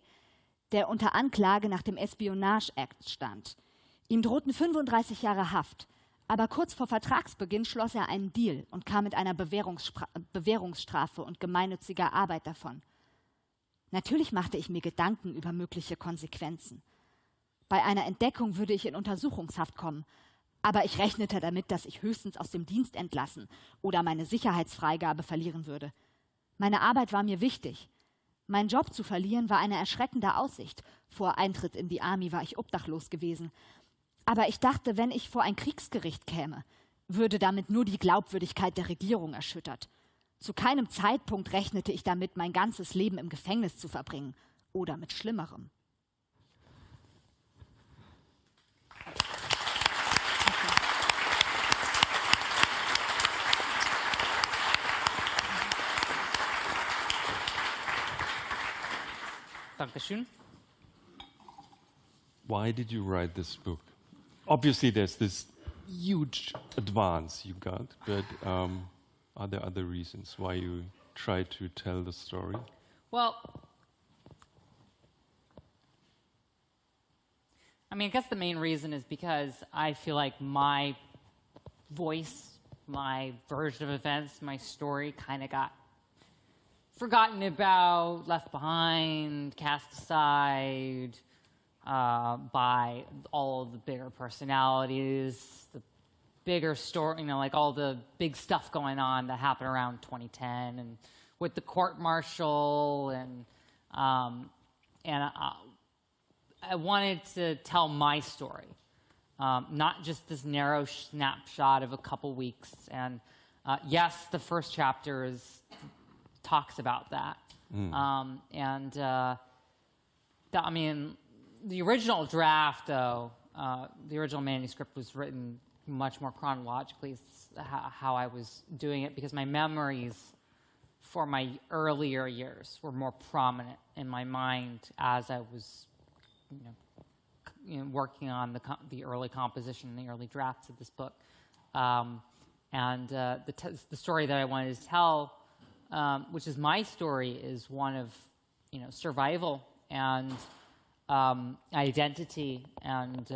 der unter Anklage nach dem Espionage Act stand. Ihm drohten 35 Jahre Haft, aber kurz vor Vertragsbeginn schloss er einen Deal und kam mit einer Bewährungsstrafe und gemeinnütziger Arbeit davon. Natürlich machte ich mir Gedanken über mögliche Konsequenzen. Bei einer Entdeckung würde ich in Untersuchungshaft kommen, aber ich rechnete damit, dass ich höchstens aus dem Dienst entlassen oder meine Sicherheitsfreigabe verlieren würde. Meine Arbeit war mir wichtig. Meinen Job zu verlieren war eine erschreckende Aussicht. Vor Eintritt in die Army war ich obdachlos gewesen. Aber ich dachte, wenn ich vor ein Kriegsgericht käme, würde damit nur die Glaubwürdigkeit der Regierung erschüttert. Zu keinem Zeitpunkt rechnete ich damit, mein ganzes Leben im Gefängnis zu verbringen oder mit Schlimmerem. Dankeschön. Why did you write this book? Obviously, there's this huge advance you got, but are there other reasons why you try to tell the story? Well, I mean, I guess the main reason is because I feel like my voice, my version of events, my story kind of got forgotten about, left behind, cast aside by all of the bigger personalities, the bigger story, like all the big stuff going on that happened around 2010 and with the court-martial and I wanted to tell my story, not just this narrow snapshot of a couple weeks. And yes, the first chapter talks about that. I mean, the original draft, though, the original manuscript was written much more chronologically, how I was doing it, because my memories for my earlier years were more prominent in my mind as I was working on the early composition, the early drafts of this book. The story that I wanted to tell, which is my story, is one of survival and identity and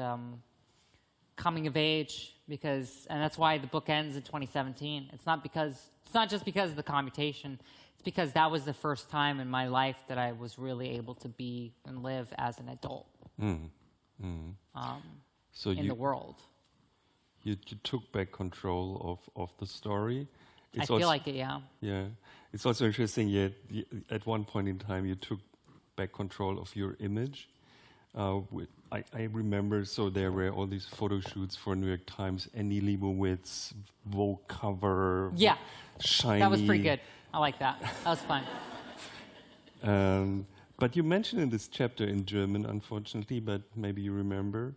coming of age, and that's why the book ends in 2017. It's not just because of the commutation. It's because that was the first time in my life that I was really able to be and live as an adult in the world. you took back control of the story. I feel like it, yeah. Yeah. It's also interesting, at one point in time, you took back control of your image. I remember, so there were all these photo shoots for New York Times, Annie Leibovitz, Vogue cover, Yeah, shiny. that was pretty good. I like that. That was fun. But you mentioned in this chapter in German, unfortunately, but maybe you remember,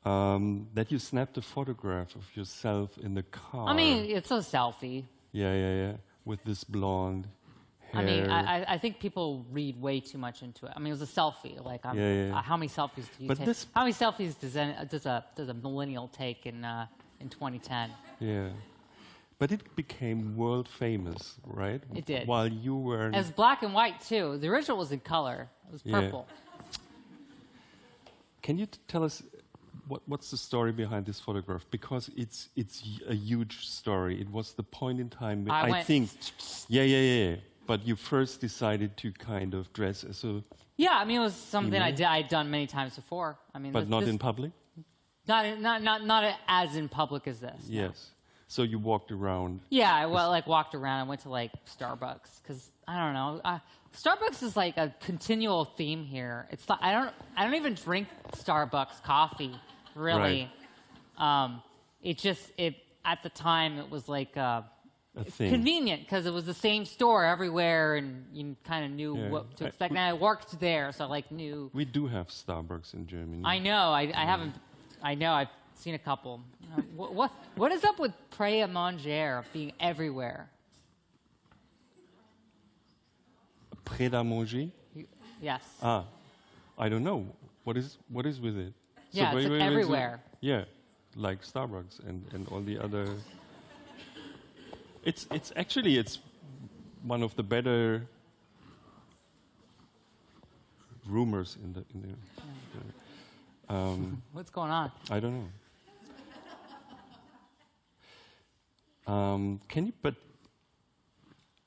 that you snapped a photograph of yourself in the car. I mean, it's a selfie. Yeah. With this blonde hair. I mean, I think people read way too much into it. I mean, it was a selfie. Like, how many selfies do you take? How many selfies does a millennial take in 2010? Yeah. But it became world famous, right? It did. While you were... It's black and white, too. The original was in color. It was purple. Yeah. Can you tell us what's the story behind this photograph? Because it's a huge story. It was the point in time... I think... Yeah. But you first decided to kind of dress as a... Yeah, I mean, it was something I'd done many times before. I mean, but not in public? Not as in public as this. Yes. No. So you walked around. Yeah, I walked around. I went to Starbucks because I don't know. Starbucks is like a continual theme here. It's not, I don't even drink Starbucks coffee really. Right. It at the time it was like a thing. Convenient because it was the same store everywhere and you kind of knew what to expect. And I worked there, so I knew. We do have Starbucks in Germany. I know. I haven't. I know. I've seen a couple. What is up with prêt à manger being everywhere? Prêt à manger? Yes. I don't know. What is with it? Yeah, so it's everywhere. Yeah, like Starbucks and all the other. It's actually one of the better rumors in the What's going on? I don't know. But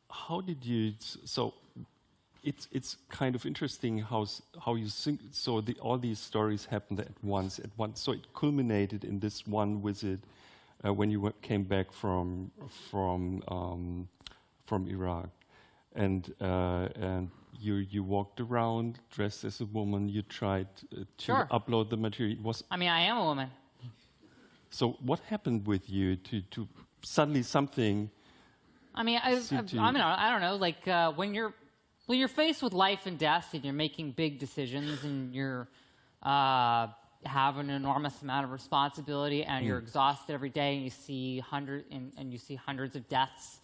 how did you? So, it's kind of interesting how you think. So all these stories happened at once. So it culminated in this one visit when you came back from Iraq, and you walked around dressed as a woman. You tried to upload the material. I mean, I am a woman. So what happened with you to suddenly something? I mean, I don't know. Like when you're faced with life and death, and you're making big decisions, and you're have an enormous amount of responsibility, and you're exhausted every day, and you see hundreds of deaths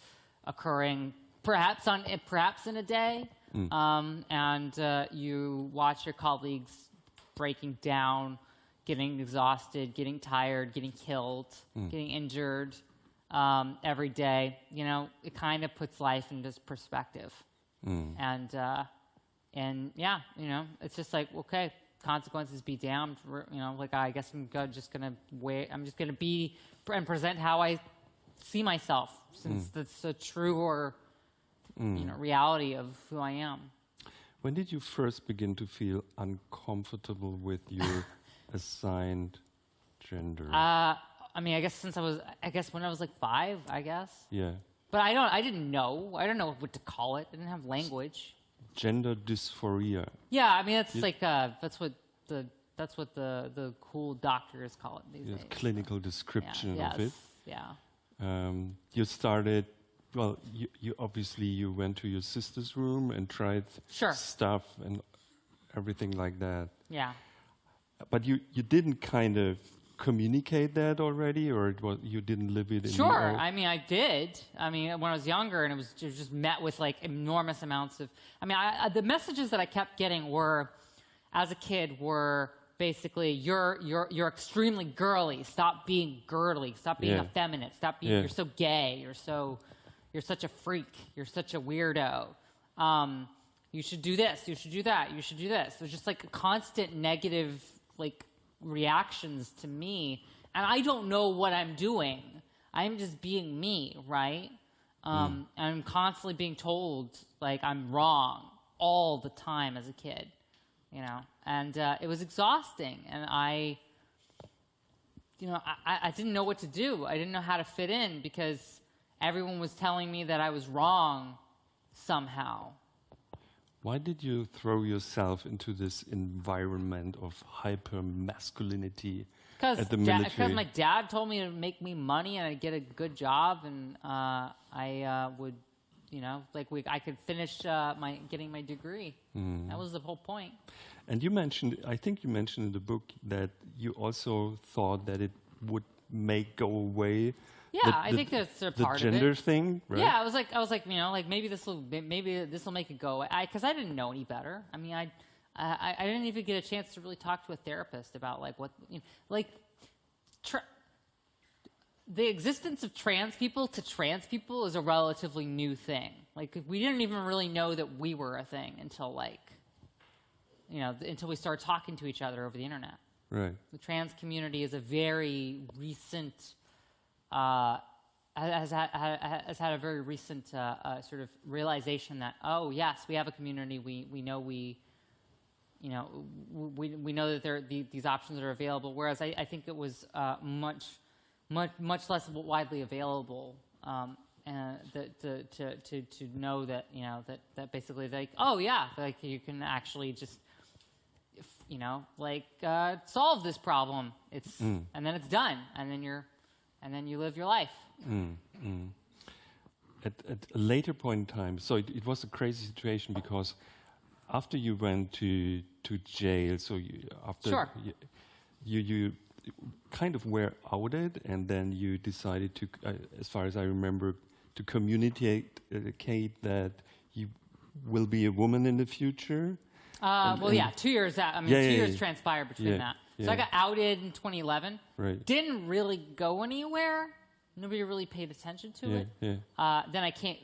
occurring, perhaps in a day, and you watch your colleagues breaking down, getting exhausted, getting tired, getting killed, getting injured every day. You know, it kind of puts life into perspective. And yeah, you know, it's just like, okay, consequences be damned. You know, like I guess I'm just gonna wait. I'm just gonna be and present how I see myself, since that's a true or reality of who I am. When did you first begin to feel uncomfortable with your assigned gender? I mean, I guess when I was like 5, I guess. Yeah. But I didn't know. I don't know what to call it. I didn't have language. Gender dysphoria. Yeah, I mean that's what the cool doctors call it these days. Clinical description of it. Yeah. You started. Well, you obviously went to your sister's room and tried stuff and everything like that. Yeah. But you didn't kind of communicate that already, or you didn't live it in Sure. I mean, I did. I mean, when I was younger, and it was just met with like enormous amounts of. I mean, the messages that I kept getting were, as a kid, were basically you're extremely girly. Stop being girly. Stop being effeminate. Stop being. You're so gay. You're such a freak. You're such a weirdo. You should do this. You should do that. You should do this. There's just like constant negative like reactions to me, and I don't know what I'm doing. I'm just being me, right? And I'm constantly being told like I'm wrong all the time as a kid, you know. And it was exhausting, and I didn't know what to do. I didn't know how to fit in because everyone was telling me that I was wrong somehow. Why did you throw yourself into this environment of hyper-masculinity at the military? Because my dad told me to make me money and I'd get a good job, and I would, I could finish getting my degree. That was the whole point. And I think you mentioned in the book that you also thought that it would go away. Yeah, I think that's a part of it. The gender thing, right? Yeah, I was like, maybe this will make it go away. Because I didn't know any better. I mean, I didn't even get a chance to really talk to a therapist about the existence of trans people to trans people is a relatively new thing. Like, we didn't even really know that we were a thing until until we started talking to each other over the internet. Right. The trans community is a very recent. Has had a very recent sort of realization that, oh yes, we have a community. We know we know that these options are available. Whereas I think it was much less widely available, to know that that basically oh yeah, you can actually just solve this problem. And then it's done, and then you live your life. At a later point in time, so it was a crazy situation because after you went to jail, so you kind of were outed, and then you decided to, as far as I remember, to communicate that you will be a woman in the future. 2 years out. 2 years transpired between that. So I got outed in 2011. Right. Didn't really go anywhere. Nobody really paid attention to it. Yeah. Then I can't.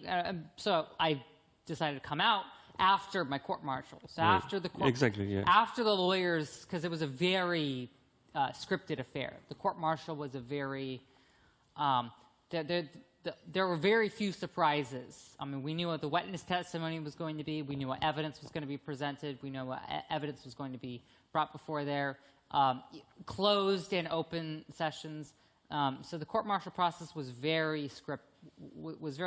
So I decided to come out after my court-martial. So right. after the court, after the lawyers, because it was a very scripted affair. The court-martial was a very. There were very few surprises. I mean, we knew what the witness testimony was going to be. We knew what evidence was going to be presented. We knew what evidence was going to be brought before there. Closed and open sessions. So the court-martial process was very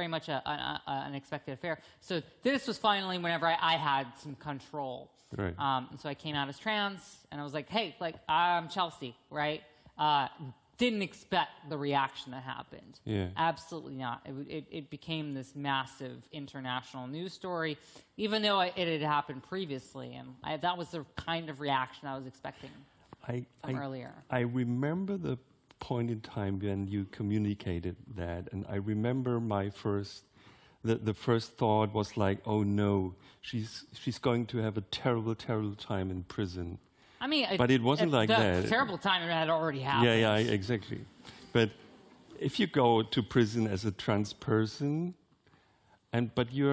much an expected affair. So this was finally whenever I had some control. Right. And so I came out as trans, and I was like, hey, I'm Chelsea, right? Didn't expect the reaction that happened. Yeah. Absolutely not. It became this massive international news story, even though it had happened previously, and that was the kind of reaction I was expecting from earlier. I remember the point in time when you communicated that, and I remember the first thought was like, oh no, she's going to have a terrible, terrible time in prison. I mean, but it wasn't like that. The terrible time had already happened. Yeah, exactly. But if you go to prison as a trans person, but you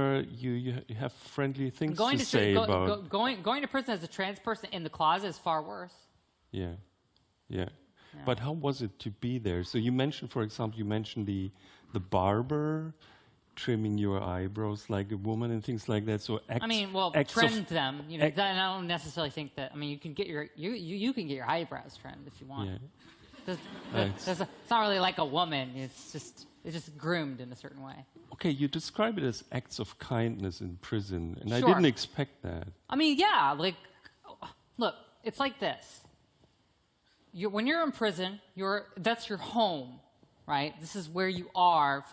have friendly things to say about going to prison as a trans person in the closet is far worse. Yeah. But how was it to be there? So you mentioned, for example, the barber trimming your eyebrows like a woman and things like that. So trimmed them. I don't necessarily think that. I mean, you can get your eyebrows trimmed if you want. Yeah. It's not really like a woman. It's just groomed in a certain way. Okay, you describe it as acts of kindness in prison, and Sure. I didn't expect that. I mean, yeah. Look, it's like this. When you're in prison, that's your home, right? This is where you are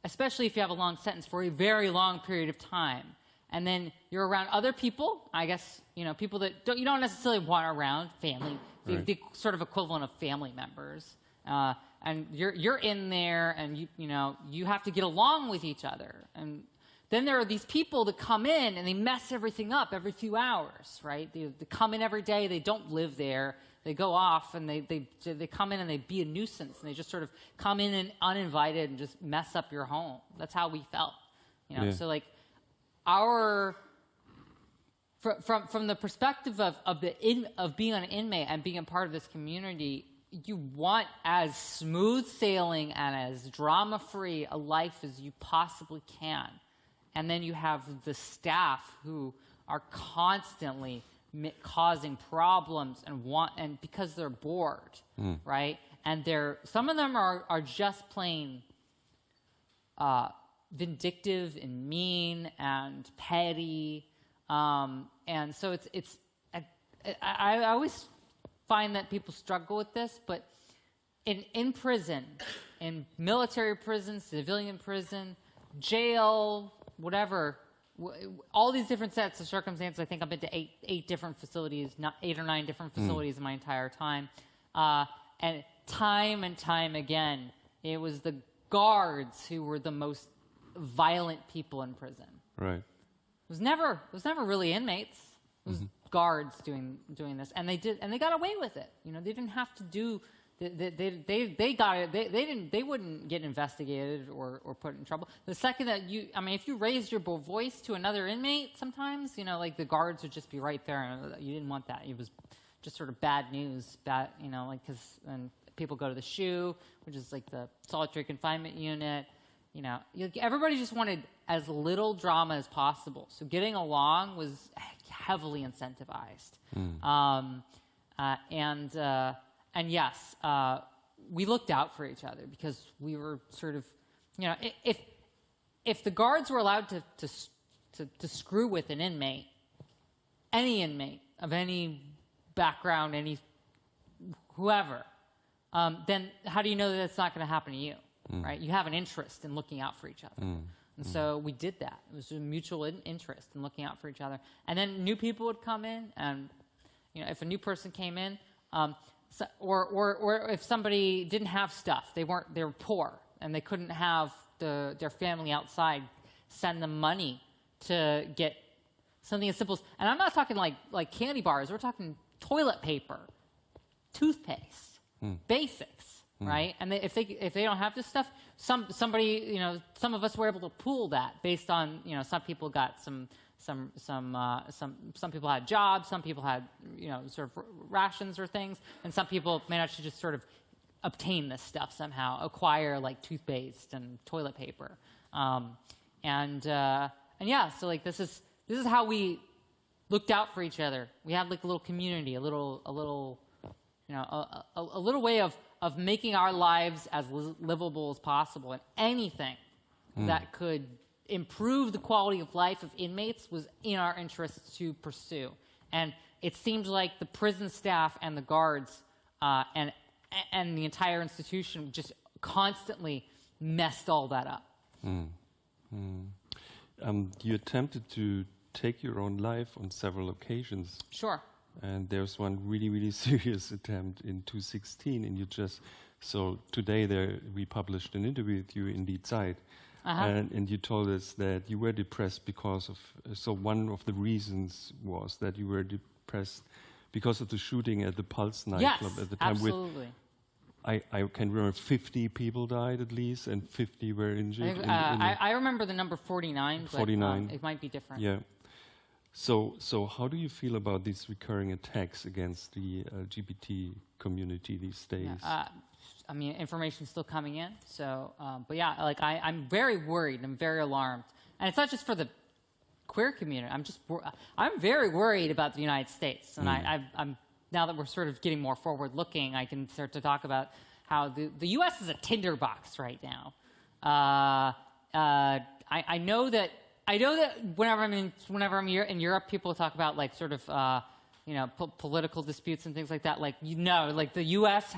especially if you have a long sentence, for a very long period of time. And then you're around other people, I guess, people that you don't necessarily want around, family, right. the sort of equivalent of family members. And you're in there, and you have to get along with each other. And then there are these people that come in and they mess everything up every few hours, right? They come in every day, they don't live there. They go off and they come in and they be a nuisance, and they just sort of come in and uninvited and just mess up your home. That's how we felt, Yeah. So from the perspective of being an inmate and being a part of this community, you want as smooth sailing and as drama free a life as you possibly can, and then you have the staff who are constantly causing problems and because they're bored, right? And some of them are just plain vindictive and mean and petty, and so I always find that people struggle with this, but in prison, in military prison, civilian prison, jail, whatever, all these different sets of circumstances. I think I've been to eight different facilities, 8 or 9 different facilities in my entire time, and time again, it was the guards who were the most violent people in prison. Right. It was never really inmates. It was guards doing this, and they got away with it. You know, they didn't have to do. They got it. They wouldn't get investigated or put in trouble. The second that if you raised your voice to another inmate, sometimes like the guards would just be right there, and you didn't want that. It was just sort of bad news. Because and people go to the SHU, which is like the solitary confinement unit. Everybody just wanted as little drama as possible. So getting along was heavily incentivized. And yes, we looked out for each other because we were sort of, if the guards were allowed to screw with an inmate, any inmate of any background, whoever, then how do you know that it's not going to happen to you? Right? You have an interest in looking out for each other. And so we did that. It was a mutual interest in looking out for each other. And then new people would come in, and if a new person came in, or if somebody didn't have stuff, they were poor, and they couldn't have their family outside send them money to get something as simple as, and I'm not talking like candy bars, we're talking toilet paper, toothpaste, basics. Right, and if they don't have this stuff, some of us were able to pool that based on some people got some people had jobs, some people had sort of rations or things, and some people managed to just sort of obtain this stuff somehow, acquire like toothpaste and toilet paper, and yeah, so like this is how we looked out for each other. We had like a little community, a little way of making our lives as livable as possible, and anything that could improve the quality of life of inmates was in our interests to pursue. And it seems like the prison staff and the guards and the entire institution just constantly messed all that up. You attempted to take your own life on several occasions. Sure. And there's one really, really serious attempt in 2016, and so today we published an interview with you in the ZEIT, and you told us that you were depressed because of, so one of the reasons was that you were depressed because of the shooting at the Pulse nightclub at the time. Absolutely. I can remember 50 people died at least, and 50 were injured. I remember the number 49, 49. But it might be different. Yeah. So how do you feel about these recurring attacks against the LGBT community these days? Information's still coming in. So, but yeah, like I'm very worried. I'm very alarmed, and it's not just for the queer community. I'm very worried about the United States, and I'm now that we're sort of getting more forward-looking, I can start to talk about how the U.S. is a tinderbox right now. I know that whenever I'm in Europe, people talk about like sort of political disputes and things like that. Like like the U.S.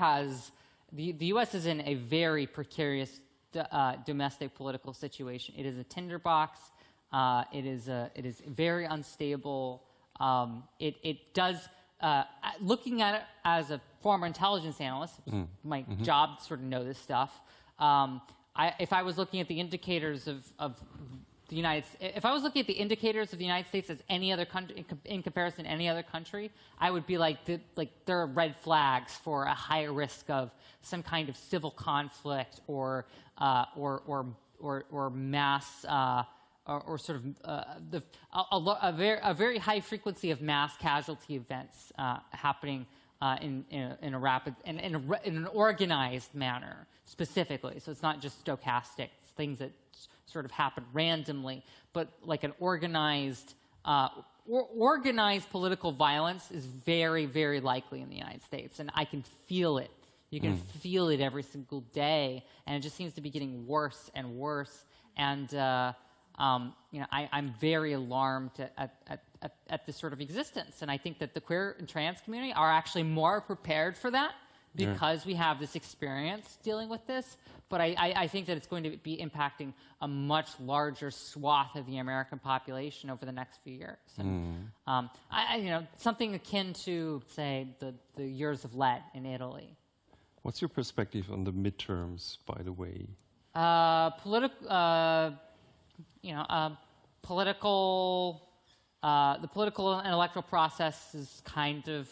the U.S. is in a very precarious domestic political situation. It is a tinderbox. It is very unstable. It does. Looking at it as a former intelligence analyst, my job to sort of know this stuff. If I was looking at the indicators of the if I was looking at the indicators of the United States as any other country, in comparison to any other country, I would be like there are red flags for a higher risk of some kind of civil conflict or mass or sort of a very high frequency of mass casualty events happening in an organized manner specifically. So it's not just stochastic. It's things that sort of happen randomly, but like an organized organized political violence is very, very likely in the United States, and I can feel it. You can feel it every single day, and it just seems to be getting worse and worse. And I'm very alarmed at this sort of existence. And I think that the queer and trans community are actually more prepared for that because we have this experience dealing with this. But I think that it's going to be impacting a much larger swath of the American population over the next few years. And, something akin to, say, the years of lead in Italy. What's your perspective on the midterms, by the way? The political and electoral process is kind of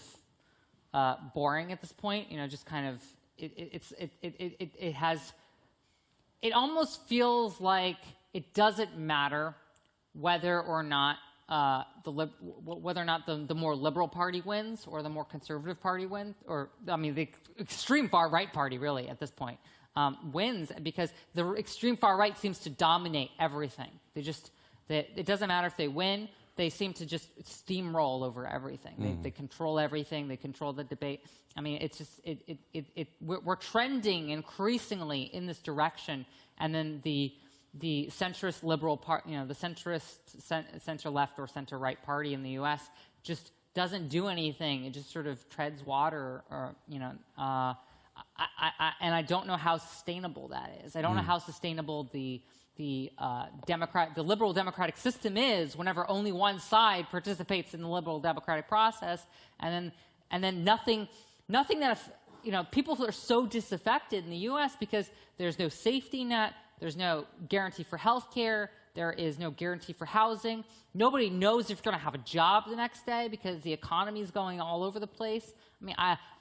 boring at this point. Just kind of it almost feels like it doesn't matter whether or not the more liberal party wins or the more conservative party wins, or the extreme far right party really at this point wins, because the extreme far right seems to dominate everything. It doesn't matter if they win; they seem to just steamroll over everything. They control everything. They control the debate. It's just we're trending increasingly in this direction, and then the centrist liberal part, the centrist center left or center right party in the U.S. just doesn't do anything. It just sort of treads water, or and I don't know how sustainable that is. I don't know how sustainable the liberal democratic system is whenever only one side participates in the liberal democratic process, and then nothing that people are so disaffected in the U.S. because there's no safety net. There's no guarantee for health care. There is no guarantee for housing. Nobody knows if you're going to have a job the next day because the economy is going all over the place.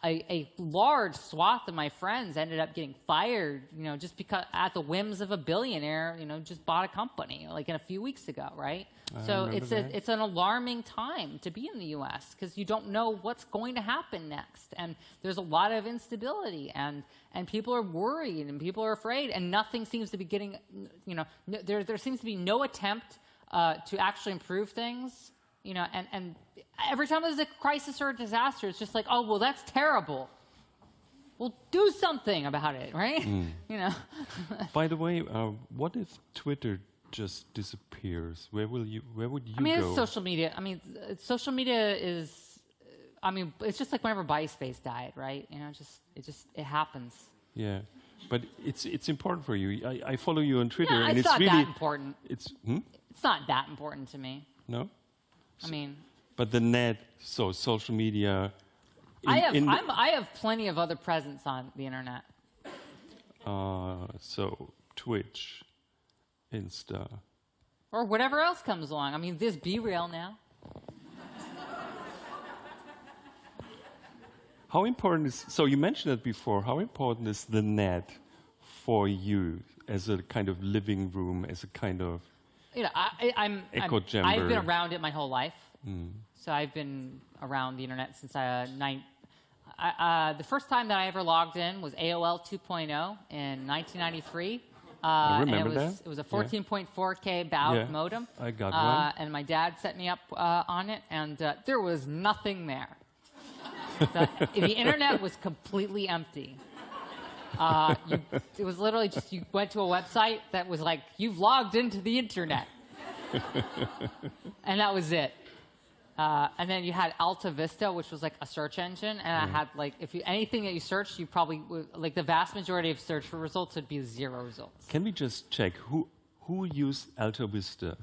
A large swath of my friends ended up getting fired, just because at the whims of a billionaire, just bought a company like in a few weeks ago, right? So it's an alarming time to be in the U.S. because you don't know what's going to happen next, and there's a lot of instability, and people are worried and people are afraid, and nothing seems to be getting, there seems to be no attempt to actually improve things, and every time there's a crisis or a disaster, it's just like, oh, well, that's terrible. Well, do something about it, right? By the way, what if Twitter just disappears? Where would you go? It's social media. Social media is, it's just like whenever MySpace died, right? It happens. Yeah, but it's important for you. I follow you on Twitter, and it's it's not really that important. It's not that important to me. No. But the net, so social media. I have plenty of other presence on the internet. So Twitch, Insta, or whatever else comes along. There's BeReal now. How important is, so you mentioned it before, how important is the net for you as a kind of living room, as a kind of echo chamber? I've been around it my whole life. So I've been around the internet since the first time that I ever logged in was AOL 2.0 in 1993. I remember that. It was a 14.4K baud modem. I got one. And my dad set me up on it, and there was nothing there. The internet was completely empty. It was literally just you went to a website that was like, you've logged into the internet. And that was it. And then you had Alta Vista, which was like a search engine, and I had anything that you searched, you probably the vast majority of search results would be 0 results. Can we just check who used Alta Vista?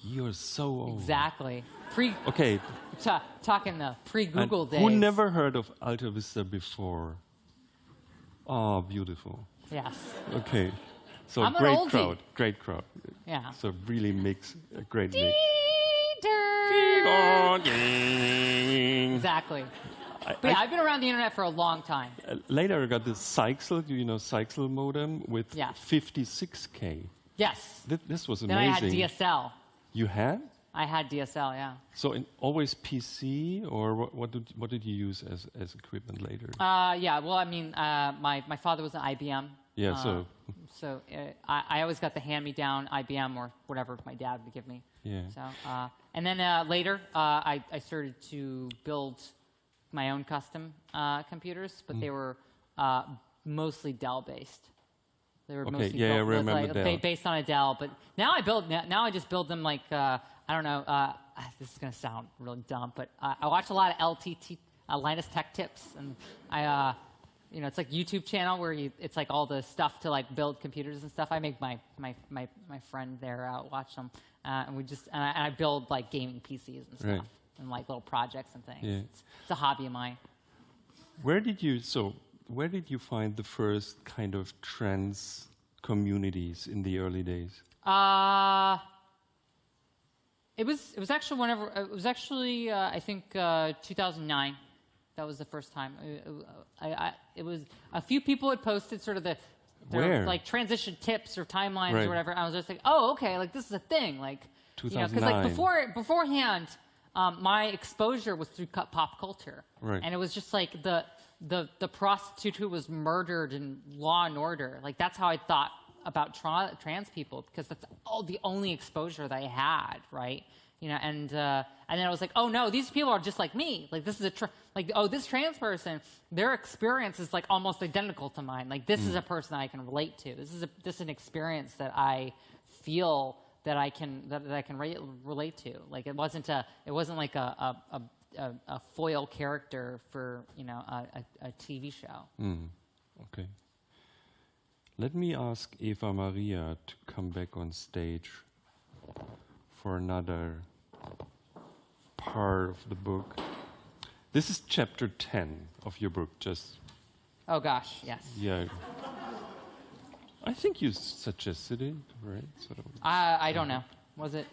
You're so old. Exactly. Okay. Talking the pre-Google days. Who never heard of Alta Vista before? Oh, beautiful. Yes. Okay. So I'm great crowd. Yeah. So really makes a great mix. Exactly. I've been around the internet for a long time. Later, I got this Seixel, Seixel modem with 56K. Yes. This was then amazing. Then I had DSL. You had? I had DSL, yeah. So always PC, or what did you use as equipment later? Yeah. Well, my father was an IBM. Yeah. So I always got the hand-me-down IBM or whatever my dad would give me. Yeah. So, and then later, I started to build my own custom computers, but they were mostly Dell-based. They were mostly I built remember with, Dell. based on a Dell. But now I just build them like I don't know. This is gonna sound really dumb, but I watch a lot of LTT, Linus Tech Tips, and it's like YouTube channel where it's like all the stuff to like build computers and stuff. I make my friend there watch them, and I build like gaming PCs and stuff, Right. and like little projects and things. Yeah. It's a hobby of mine. Where did you find the first kind of trans communities in the early days? It was actually I think 2009. That was the first time. It was a few people had posted sort of their like transition tips or timelines Right. or whatever. And I was just like, oh, okay, like this is a thing. Like, 2009. because like beforehand, my exposure was through pop culture, Right. and it was just like the prostitute who was murdered in Law and Order. Like that's how I thought about trans people, because that's the only exposure that I had, right? And then I was like, oh no, these people are just like me. Like this is this trans person, their experience is like almost identical to mine. Like this is a person that I can relate to. This is an experience that I feel that I can relate to. Like it wasn't like a foil character for a TV show. Okay. Let me ask Eva Maria to come back on stage for another part of the book. This is chapter 10 of your book, just... Oh gosh, yes. Yeah. I think you suggested it, right? So, I don't know. Was it?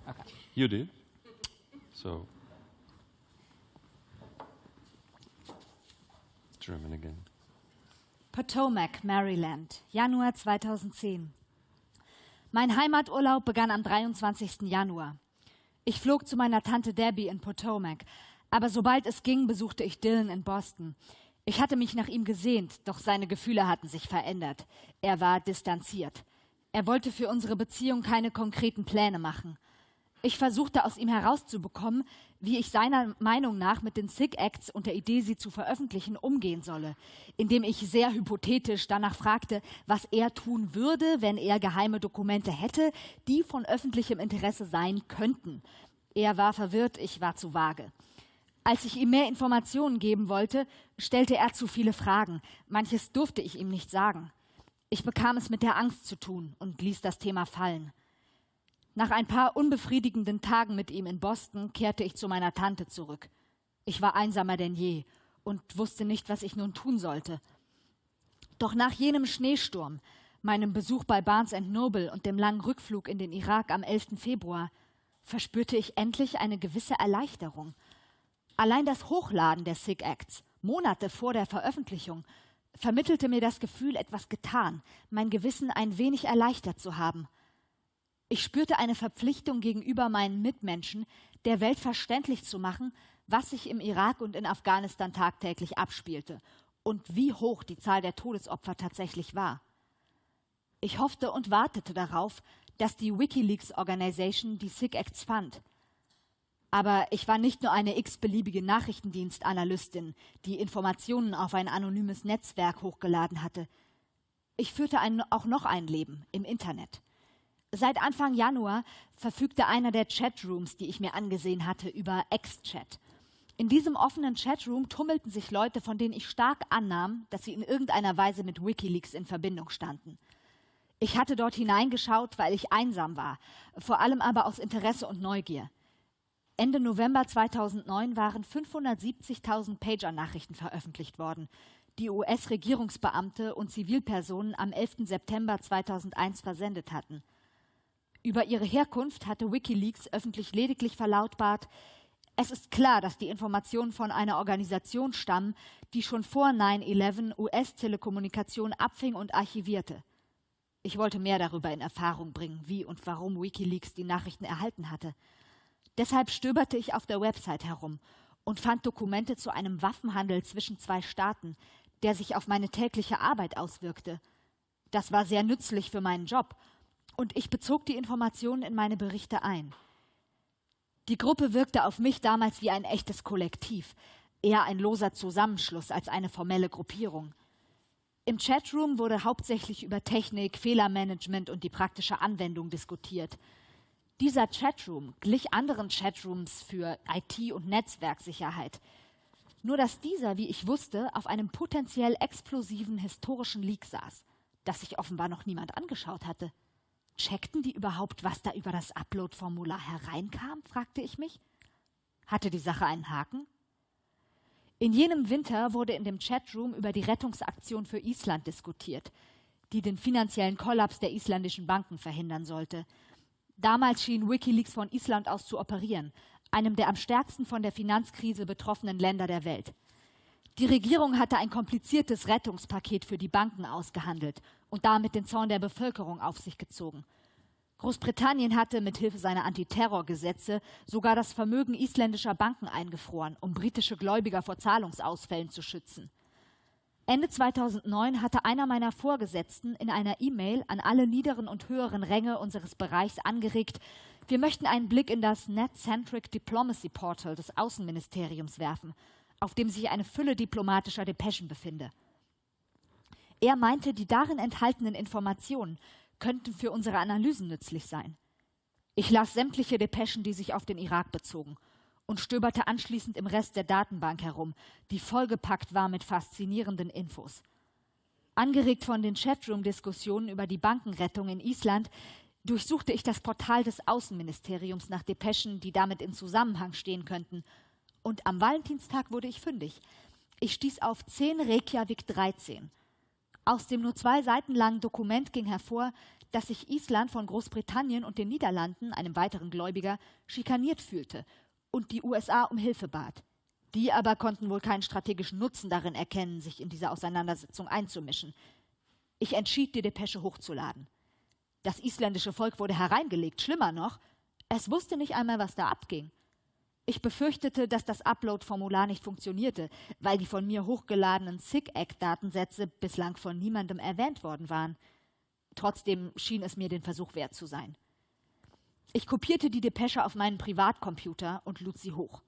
Okay. you did? So... German again. Potomac, Maryland, Januar 2010. Mein Heimaturlaub begann am 23. Januar. Ich flog zu meiner Tante Debbie in Potomac, aber sobald es ging, besuchte ich Dylan in Boston. Ich hatte mich nach ihm gesehnt, doch seine Gefühle hatten sich verändert. Er war distanziert. Er wollte für unsere Beziehung keine konkreten Pläne machen. Ich versuchte aus ihm herauszubekommen, wie ich seiner Meinung nach mit den SIG-Acts und der Idee, sie zu veröffentlichen, umgehen solle, indem ich sehr hypothetisch danach fragte, was er tun würde, wenn er geheime Dokumente hätte, die von öffentlichem Interesse sein könnten. Er war verwirrt, ich war zu vage. Als ich ihm mehr Informationen geben wollte, stellte er zu viele Fragen. Manches durfte ich ihm nicht sagen. Ich bekam es mit der Angst zu tun und ließ das Thema fallen. Nach ein paar unbefriedigenden Tagen mit ihm in Boston kehrte ich zu meiner Tante zurück. Ich war einsamer denn je und wusste nicht, was ich nun tun sollte. Doch nach jenem Schneesturm, meinem Besuch bei Barnes & Noble und dem langen Rückflug in den Irak am 11. Februar, verspürte ich endlich eine gewisse Erleichterung. Allein das Hochladen der SIG-Acts, Monate vor der Veröffentlichung, vermittelte mir das Gefühl, etwas getan, mein Gewissen ein wenig erleichtert zu haben. Ich spürte eine Verpflichtung gegenüber meinen Mitmenschen, der Welt verständlich zu machen, was sich im Irak und in Afghanistan tagtäglich abspielte und wie hoch die Zahl der Todesopfer tatsächlich war. Ich hoffte und wartete darauf, dass die WikiLeaks Organisation die SIG-Acts fand. Aber ich war nicht nur eine x-beliebige Nachrichtendienstanalystin, die Informationen auf ein anonymes Netzwerk hochgeladen hatte. Ich führte auch noch ein Leben im Internet. Seit Anfang Januar verfügte einer der Chatrooms, die ich mir angesehen hatte, über X-Chat. In diesem offenen Chatroom tummelten sich Leute, von denen ich stark annahm, dass sie in irgendeiner Weise mit WikiLeaks in Verbindung standen. Ich hatte dort hineingeschaut, weil ich einsam war, vor allem aber aus Interesse und Neugier. Ende November 2009 waren 570.000 Pager-Nachrichten veröffentlicht worden, die US-Regierungsbeamte und Zivilpersonen am 11. September 2001 versendet hatten. Über ihre Herkunft hatte WikiLeaks öffentlich lediglich verlautbart: Es ist klar, dass die Informationen von einer Organisation stammen, die schon vor 9/11 US-Telekommunikation abfing und archivierte. Ich wollte mehr darüber in Erfahrung bringen, wie und warum WikiLeaks die Nachrichten erhalten hatte. Deshalb stöberte ich auf der Website herum und fand Dokumente zu einem Waffenhandel zwischen zwei Staaten, der sich auf meine tägliche Arbeit auswirkte. Das war sehr nützlich für meinen Job und ich bezog die Informationen in meine Berichte ein. Die Gruppe wirkte auf mich damals wie ein echtes Kollektiv, eher ein loser Zusammenschluss als eine formelle Gruppierung. Im Chatroom wurde hauptsächlich über Technik, Fehlermanagement und die praktische Anwendung diskutiert. Dieser Chatroom glich anderen Chatrooms für IT- und Netzwerksicherheit. Nur dass dieser, wie ich wusste, auf einem potenziell explosiven historischen Leak saß, das sich offenbar noch niemand angeschaut hatte. Checkten die überhaupt, was da über das Upload-Formular hereinkam, fragte ich mich. Hatte die Sache einen Haken? In jenem Winter wurde in dem Chatroom über die Rettungsaktion für Island diskutiert, die den finanziellen Kollaps der isländischen Banken verhindern sollte. Damals schien WikiLeaks von Island aus zu operieren, einem der am stärksten von der Finanzkrise betroffenen Länder der Welt. Die Regierung hatte ein kompliziertes Rettungspaket für die Banken ausgehandelt und damit den Zorn der Bevölkerung auf sich gezogen. Großbritannien hatte mit Hilfe seiner Antiterrorgesetze sogar das Vermögen isländischer Banken eingefroren, um britische Gläubiger vor Zahlungsausfällen zu schützen. Ende 2009 hatte einer meiner Vorgesetzten in einer E-Mail an alle niederen und höheren Ränge unseres Bereichs angeregt, wir möchten einen Blick in das Net-Centric Diplomacy Portal des Außenministeriums werfen, auf dem sich eine Fülle diplomatischer Depeschen befinde. Er meinte, die darin enthaltenen Informationen könnten für unsere Analysen nützlich sein. Ich las sämtliche Depeschen, die sich auf den Irak bezogen, und stöberte anschließend im Rest der Datenbank herum, die vollgepackt war mit faszinierenden Infos. Angeregt von den Chatroom-Diskussionen über die Bankenrettung in Island, durchsuchte ich das Portal des Außenministeriums nach Depeschen, die damit in Zusammenhang stehen könnten. Und am Valentinstag wurde ich fündig. Ich stieß auf 10 Reykjavik 13. Aus dem nur 2 Seiten langen Dokument ging hervor, dass sich Island von Großbritannien und den Niederlanden, einem weiteren Gläubiger, schikaniert fühlte und die USA um Hilfe bat. Die aber konnten wohl keinen strategischen Nutzen darin erkennen, sich in diese Auseinandersetzung einzumischen. Ich entschied, die Depesche hochzuladen. Das isländische Volk wurde hereingelegt, schlimmer noch, es wusste nicht einmal, was da abging. Ich befürchtete, dass das Upload-Formular nicht funktionierte, weil die von mir hochgeladenen SIG-Act-Datensätze bislang von niemandem erwähnt worden waren. Trotzdem schien es mir den Versuch wert zu sein. Ich kopierte die Depesche auf meinen Privatcomputer und lud sie hoch.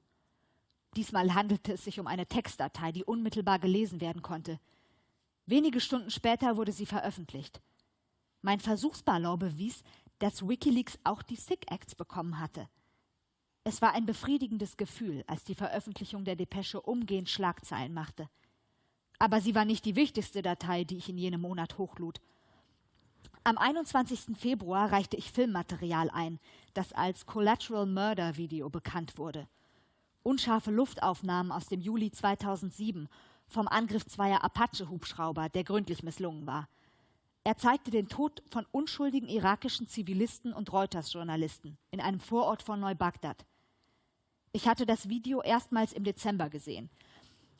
Diesmal handelte es sich um eine Textdatei, die unmittelbar gelesen werden konnte. Wenige Stunden später wurde sie veröffentlicht. Mein Versuchsballon bewies, dass WikiLeaks auch die SIG-Acts bekommen hatte. Es war ein befriedigendes Gefühl, als die Veröffentlichung der Depesche umgehend Schlagzeilen machte. Aber sie war nicht die wichtigste Datei, die ich in jenem Monat hochlud. Am 21. Februar reichte ich Filmmaterial ein, das als Collateral Murder Video bekannt wurde. Unscharfe Luftaufnahmen aus dem Juli 2007 vom Angriff 2 Apache-Hubschrauber, der gründlich misslungen war. Er zeigte den Tod von unschuldigen irakischen Zivilisten und Reuters-Journalisten in einem Vorort von Neubagdad. Ich hatte das Video erstmals im Dezember gesehen.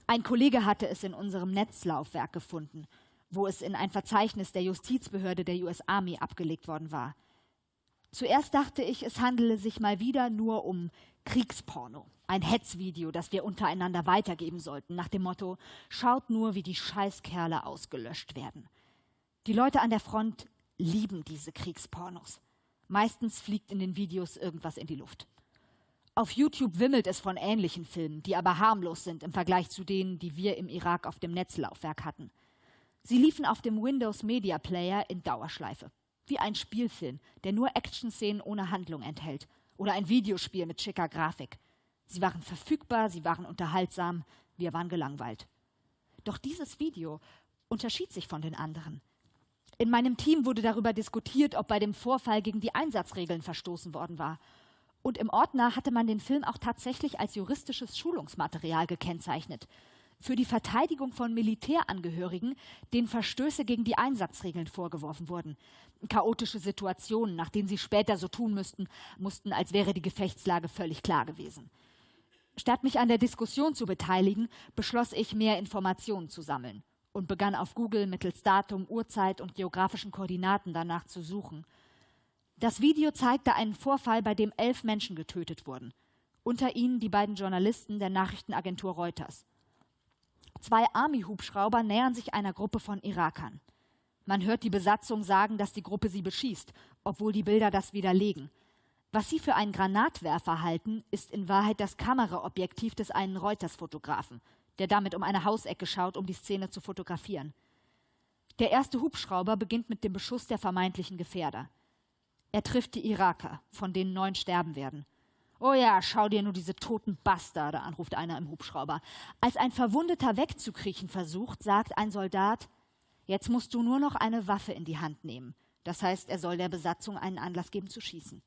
Ein Kollege hatte es in unserem Netzlaufwerk gefunden, wo es in ein Verzeichnis der Justizbehörde der US Army abgelegt worden war. Zuerst dachte ich, es handele sich mal wieder nur um Kriegsporno, ein Hetzvideo, das wir untereinander weitergeben sollten, nach dem Motto, schaut nur, wie die Scheißkerle ausgelöscht werden. Die Leute an der Front lieben diese Kriegspornos. Meistens fliegt in den Videos irgendwas in die Luft. Auf YouTube wimmelt es von ähnlichen Filmen, die aber harmlos sind im Vergleich zu denen, die wir im Irak auf dem Netzlaufwerk hatten. Sie liefen auf dem Windows Media Player in Dauerschleife, wie ein Spielfilm, der nur Action-Szenen ohne Handlung enthält oder ein Videospiel mit schicker Grafik. Sie waren verfügbar, sie waren unterhaltsam, wir waren gelangweilt. Doch dieses Video unterschied sich von den anderen. In meinem Team wurde darüber diskutiert, ob bei dem Vorfall gegen die Einsatzregeln verstoßen worden war. Und im Ordner hatte man den Film auch tatsächlich als juristisches Schulungsmaterial gekennzeichnet. Für die Verteidigung von Militärangehörigen, denen Verstöße gegen die Einsatzregeln vorgeworfen wurden. Chaotische Situationen, nach denen sie später so tun mussten, als wäre die Gefechtslage völlig klar gewesen. Statt mich an der Diskussion zu beteiligen, beschloss ich, mehr Informationen zu sammeln und begann auf Google mittels Datum, Uhrzeit und geografischen Koordinaten danach zu suchen. Das Video zeigte einen Vorfall, bei dem 11 Menschen getötet wurden. Unter ihnen die beiden Journalisten der Nachrichtenagentur Reuters. 2 Army-Hubschrauber nähern sich einer Gruppe von Irakern. Man hört die Besatzung sagen, dass die Gruppe sie beschießt, obwohl die Bilder das widerlegen. Was sie für einen Granatwerfer halten, ist in Wahrheit das Kameraobjektiv des einen Reuters-Fotografen, der damit um eine Hausecke schaut, um die Szene zu fotografieren. Der erste Hubschrauber beginnt mit dem Beschuss der vermeintlichen Gefährder. Er trifft die Iraker, von denen 9 sterben werden. »Oh ja, schau dir nur diese toten Bastarde an«, ruft einer im Hubschrauber. Als ein Verwundeter wegzukriechen versucht, sagt ein Soldat: »Jetzt musst du nur noch eine Waffe in die Hand nehmen.« Das heißt, er soll der Besatzung einen Anlass geben zu schießen.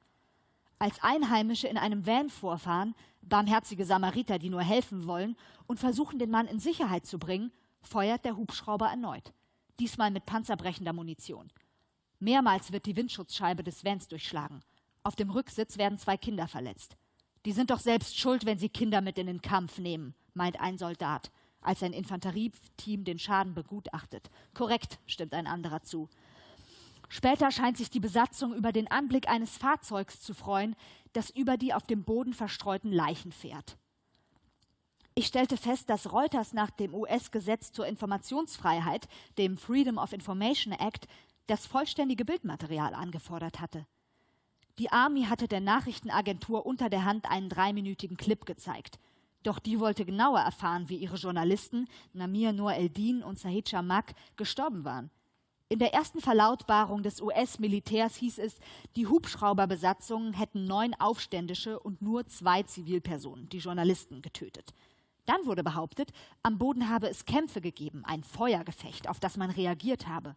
Als Einheimische in einem Van vorfahren, barmherzige Samariter, die nur helfen wollen, und versuchen, den Mann in Sicherheit zu bringen, feuert der Hubschrauber erneut. Diesmal mit panzerbrechender Munition. Mehrmals wird die Windschutzscheibe des Vans durchschlagen. Auf dem Rücksitz werden 2 Kinder verletzt. »Die sind doch selbst schuld, wenn sie Kinder mit in den Kampf nehmen«, meint ein Soldat, als ein Infanterieteam den Schaden begutachtet. »Korrekt«, stimmt ein anderer zu. Später scheint sich die Besatzung über den Anblick eines Fahrzeugs zu freuen, das über die auf dem Boden verstreuten Leichen fährt. Ich stellte fest, dass Reuters nach dem US-Gesetz zur Informationsfreiheit, dem Freedom of Information Act, das vollständige Bildmaterial angefordert hatte. Die Army hatte der Nachrichtenagentur unter der Hand einen 3-minütigen Clip gezeigt. Doch die wollte genauer erfahren, wie ihre Journalisten, Namir Noor Eldin und Zahid Shamak, gestorben waren. In der ersten Verlautbarung des US-Militärs hieß es, die Hubschrauberbesatzungen hätten 9 Aufständische und nur 2 Zivilpersonen, die Journalisten, getötet. Dann wurde behauptet, am Boden habe es Kämpfe gegeben, ein Feuergefecht, auf das man reagiert habe.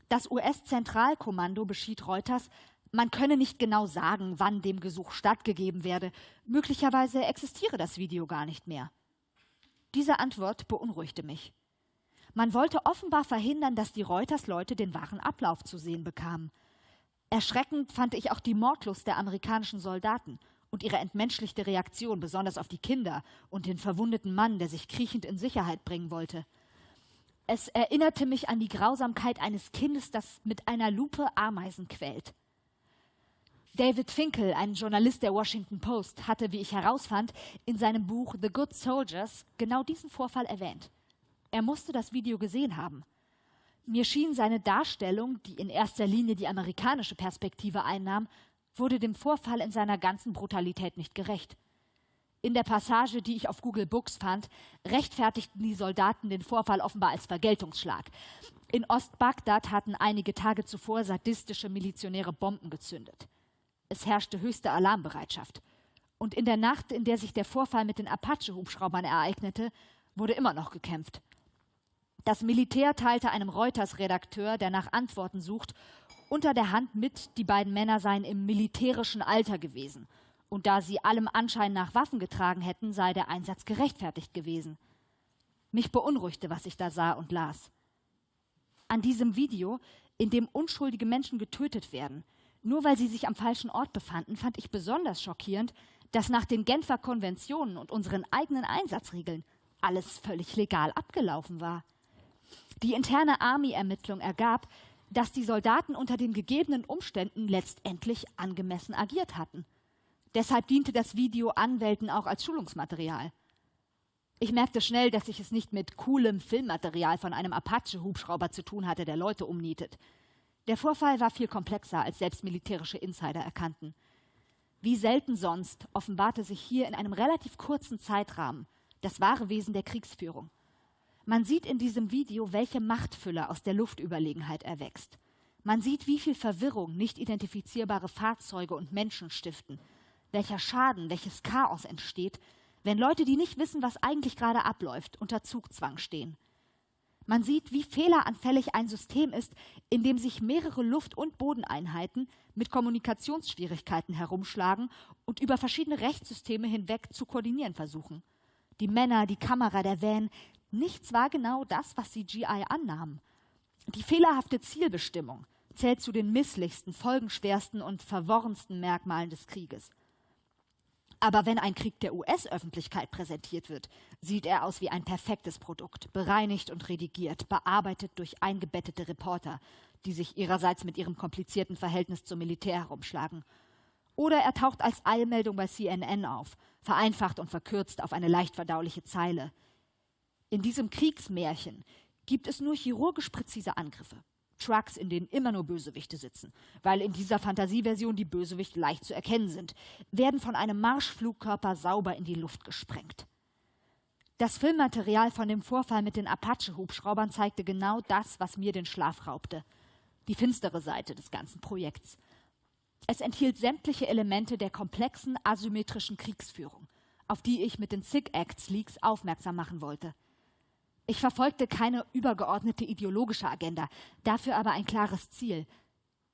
Das US-Zentralkommando beschied Reuters, man könne nicht genau sagen, wann dem Gesuch stattgegeben werde. Möglicherweise existiere das Video gar nicht mehr. Diese Antwort beunruhigte mich. Man wollte offenbar verhindern, dass die Reuters-Leute den wahren Ablauf zu sehen bekamen. Erschreckend fand ich auch die Mordlust der amerikanischen Soldaten und ihre entmenschlichte Reaktion, besonders auf die Kinder und den verwundeten Mann, der sich kriechend in Sicherheit bringen wollte. Es erinnerte mich an die Grausamkeit eines Kindes, das mit einer Lupe Ameisen quält. David Finkel, ein Journalist der Washington Post, hatte, wie ich herausfand, in seinem Buch The Good Soldiers genau diesen Vorfall erwähnt. Er musste das Video gesehen haben. Mir schien seine Darstellung, die in erster Linie die amerikanische Perspektive einnahm, wurde dem Vorfall in seiner ganzen Brutalität nicht gerecht. In der Passage, die ich auf Google Books fand, rechtfertigten die Soldaten den Vorfall offenbar als Vergeltungsschlag. In Ostbagdad hatten einige Tage zuvor sadistische Milizionäre Bomben gezündet. Es herrschte höchste Alarmbereitschaft. Und in der Nacht, in der sich der Vorfall mit den Apache-Hubschraubern ereignete, wurde immer noch gekämpft. Das Militär teilte einem Reuters-Redakteur, der nach Antworten sucht, unter der Hand mit, die beiden Männer seien im militärischen Alter gewesen. Und da sie allem Anschein nach Waffen getragen hätten, sei der Einsatz gerechtfertigt gewesen. Mich beunruhigte, was ich da sah und las. An diesem Video, in dem unschuldige Menschen getötet werden, nur weil sie sich am falschen Ort befanden, fand ich besonders schockierend, dass nach den Genfer Konventionen und unseren eigenen Einsatzregeln alles völlig legal abgelaufen war. Die interne Army-Ermittlung ergab, dass die Soldaten unter den gegebenen Umständen letztendlich angemessen agiert hatten. Deshalb diente das Video Anwälten auch als Schulungsmaterial. Ich merkte schnell, dass ich es nicht mit coolem Filmmaterial von einem Apache-Hubschrauber zu tun hatte, der Leute umnietet. Der Vorfall war viel komplexer, als selbst militärische Insider erkannten. Wie selten sonst offenbarte sich hier in einem relativ kurzen Zeitrahmen das wahre Wesen der Kriegsführung. Man sieht in diesem Video, welche Machtfülle aus der Luftüberlegenheit erwächst. Man sieht, wie viel Verwirrung nicht identifizierbare Fahrzeuge und Menschen stiften, welcher Schaden, welches Chaos entsteht, wenn Leute, die nicht wissen, was eigentlich gerade abläuft, unter Zugzwang stehen. Man sieht, wie fehleranfällig ein System ist, in dem sich mehrere Luft- und Bodeneinheiten mit Kommunikationsschwierigkeiten herumschlagen und über verschiedene Rechtssysteme hinweg zu koordinieren versuchen. Die Männer, die Kamera, der Van, nichts war genau das, was die GI annahmen. Die fehlerhafte Zielbestimmung zählt zu den misslichsten, folgenschwersten und verworrensten Merkmalen des Krieges. Aber wenn ein Krieg der US-Öffentlichkeit präsentiert wird, sieht er aus wie ein perfektes Produkt, bereinigt und redigiert, bearbeitet durch eingebettete Reporter, die sich ihrerseits mit ihrem komplizierten Verhältnis zum Militär herumschlagen. Oder er taucht als Eilmeldung bei CNN auf, vereinfacht und verkürzt auf eine leicht verdauliche Zeile. In diesem Kriegsmärchen gibt es nur chirurgisch präzise Angriffe. Trucks, in denen immer nur Bösewichte sitzen, weil in dieser Fantasieversion die Bösewichte leicht zu erkennen sind, werden von einem Marschflugkörper sauber in die Luft gesprengt. Das Filmmaterial von dem Vorfall mit den Apache-Hubschraubern zeigte genau das, was mir den Schlaf raubte. Die finstere Seite des ganzen Projekts. Es enthielt sämtliche Elemente der komplexen, asymmetrischen Kriegsführung, auf die ich mit den SIG-Acts-Leaks aufmerksam machen wollte. Ich verfolgte keine übergeordnete ideologische Agenda, dafür aber ein klares Ziel.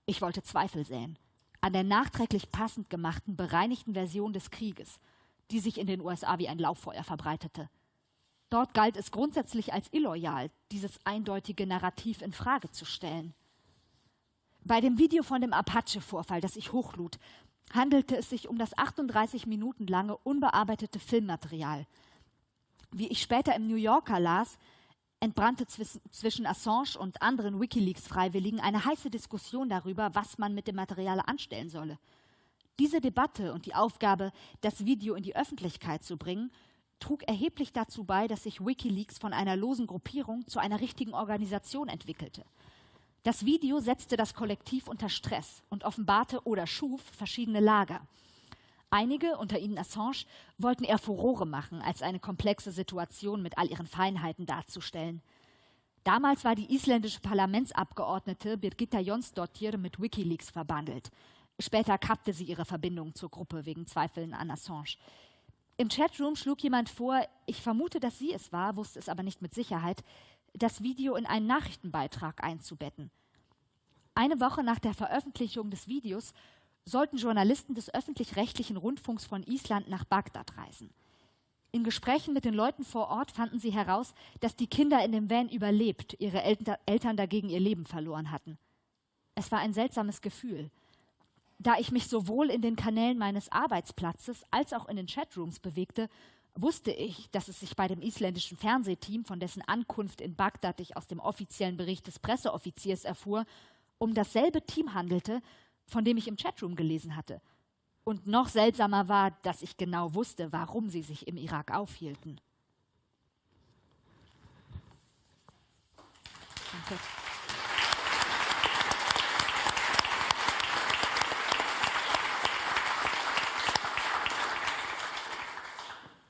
Ich wollte Zweifel säen an der nachträglich passend gemachten, bereinigten Version des Krieges, die sich in den USA wie ein Lauffeuer verbreitete. Dort galt es grundsätzlich als illoyal, dieses eindeutige Narrativ in Frage zu stellen. Bei dem Video von dem Apache-Vorfall, das ich hochlud, handelte es sich um das 38 Minuten lange unbearbeitete Filmmaterial. Wie ich später im New Yorker las, entbrannte zwischen Assange und anderen WikiLeaks-Freiwilligen eine heiße Diskussion darüber, was man mit dem Material anstellen solle. Diese Debatte und die Aufgabe, das Video in die Öffentlichkeit zu bringen, trug erheblich dazu bei, dass sich WikiLeaks von einer losen Gruppierung zu einer richtigen Organisation entwickelte. Das Video setzte das Kollektiv unter Stress und offenbarte oder schuf verschiedene Lager. Einige, unter ihnen Assange, wollten eher Furore machen, als eine komplexe Situation mit all ihren Feinheiten darzustellen. Damals war die isländische Parlamentsabgeordnete Birgitta Jonsdottir mit WikiLeaks verbandelt. Später kappte sie ihre Verbindung zur Gruppe wegen Zweifeln an Assange. Im Chatroom schlug jemand vor, ich vermute, dass sie es war, wusste es aber nicht mit Sicherheit, das Video in einen Nachrichtenbeitrag einzubetten. Eine Woche nach der Veröffentlichung des Videos sollten Journalisten des öffentlich-rechtlichen Rundfunks von Island nach Bagdad reisen. In Gesprächen mit den Leuten vor Ort fanden sie heraus, dass die Kinder in dem Van überlebt, ihre Eltern dagegen ihr Leben verloren hatten. Es war ein seltsames Gefühl. Da ich mich sowohl in den Kanälen meines Arbeitsplatzes als auch in den Chatrooms bewegte, wusste ich, dass es sich bei dem isländischen Fernsehteam, von dessen Ankunft in Bagdad ich aus dem offiziellen Bericht des Presseoffiziers erfuhr, um dasselbe Team handelte, von dem ich im Chatroom gelesen hatte. Und noch seltsamer war, dass ich genau wusste, warum sie sich im Irak aufhielten. Danke.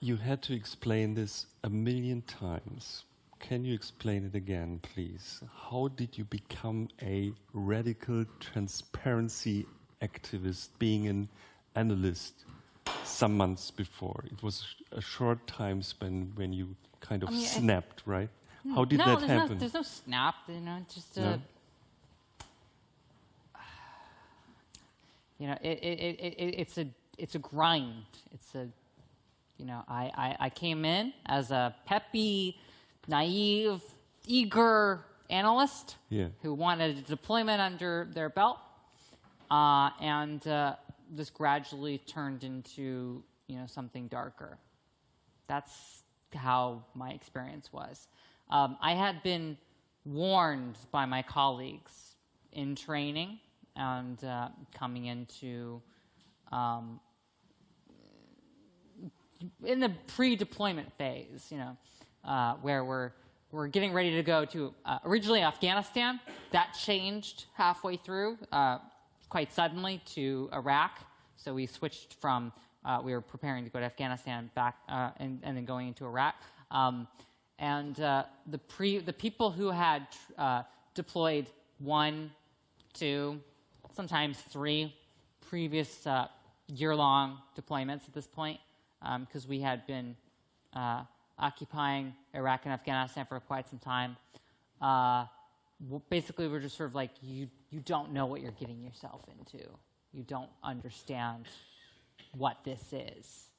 You had to explain this a million times. Can you explain it again, please? How did you become a radical transparency activist, being an analyst some months before? It was a short time span when you kind of snapped, right? How did that happen? There's no snap, you know, just No? you know, it's a grind. It's a, you know, I came in as a peppy, naive, eager analyst who wanted a deployment under their belt, and this gradually turned into, you know, something darker. That's how my experience was. I had been warned by my colleagues in training and coming into in the pre-deployment phase, you know, where we're getting ready to go to originally Afghanistan. That changed halfway through, quite suddenly, to Iraq. So we switched from we were preparing to go to Afghanistan back and then going into Iraq. The people who had deployed 1, 2, sometimes 3 previous year-long deployments at this point, because we had been occupying Iraq and Afghanistan for quite some time. Basically, we're just sort of like, you don't know what you're getting yourself into. You don't understand what this is.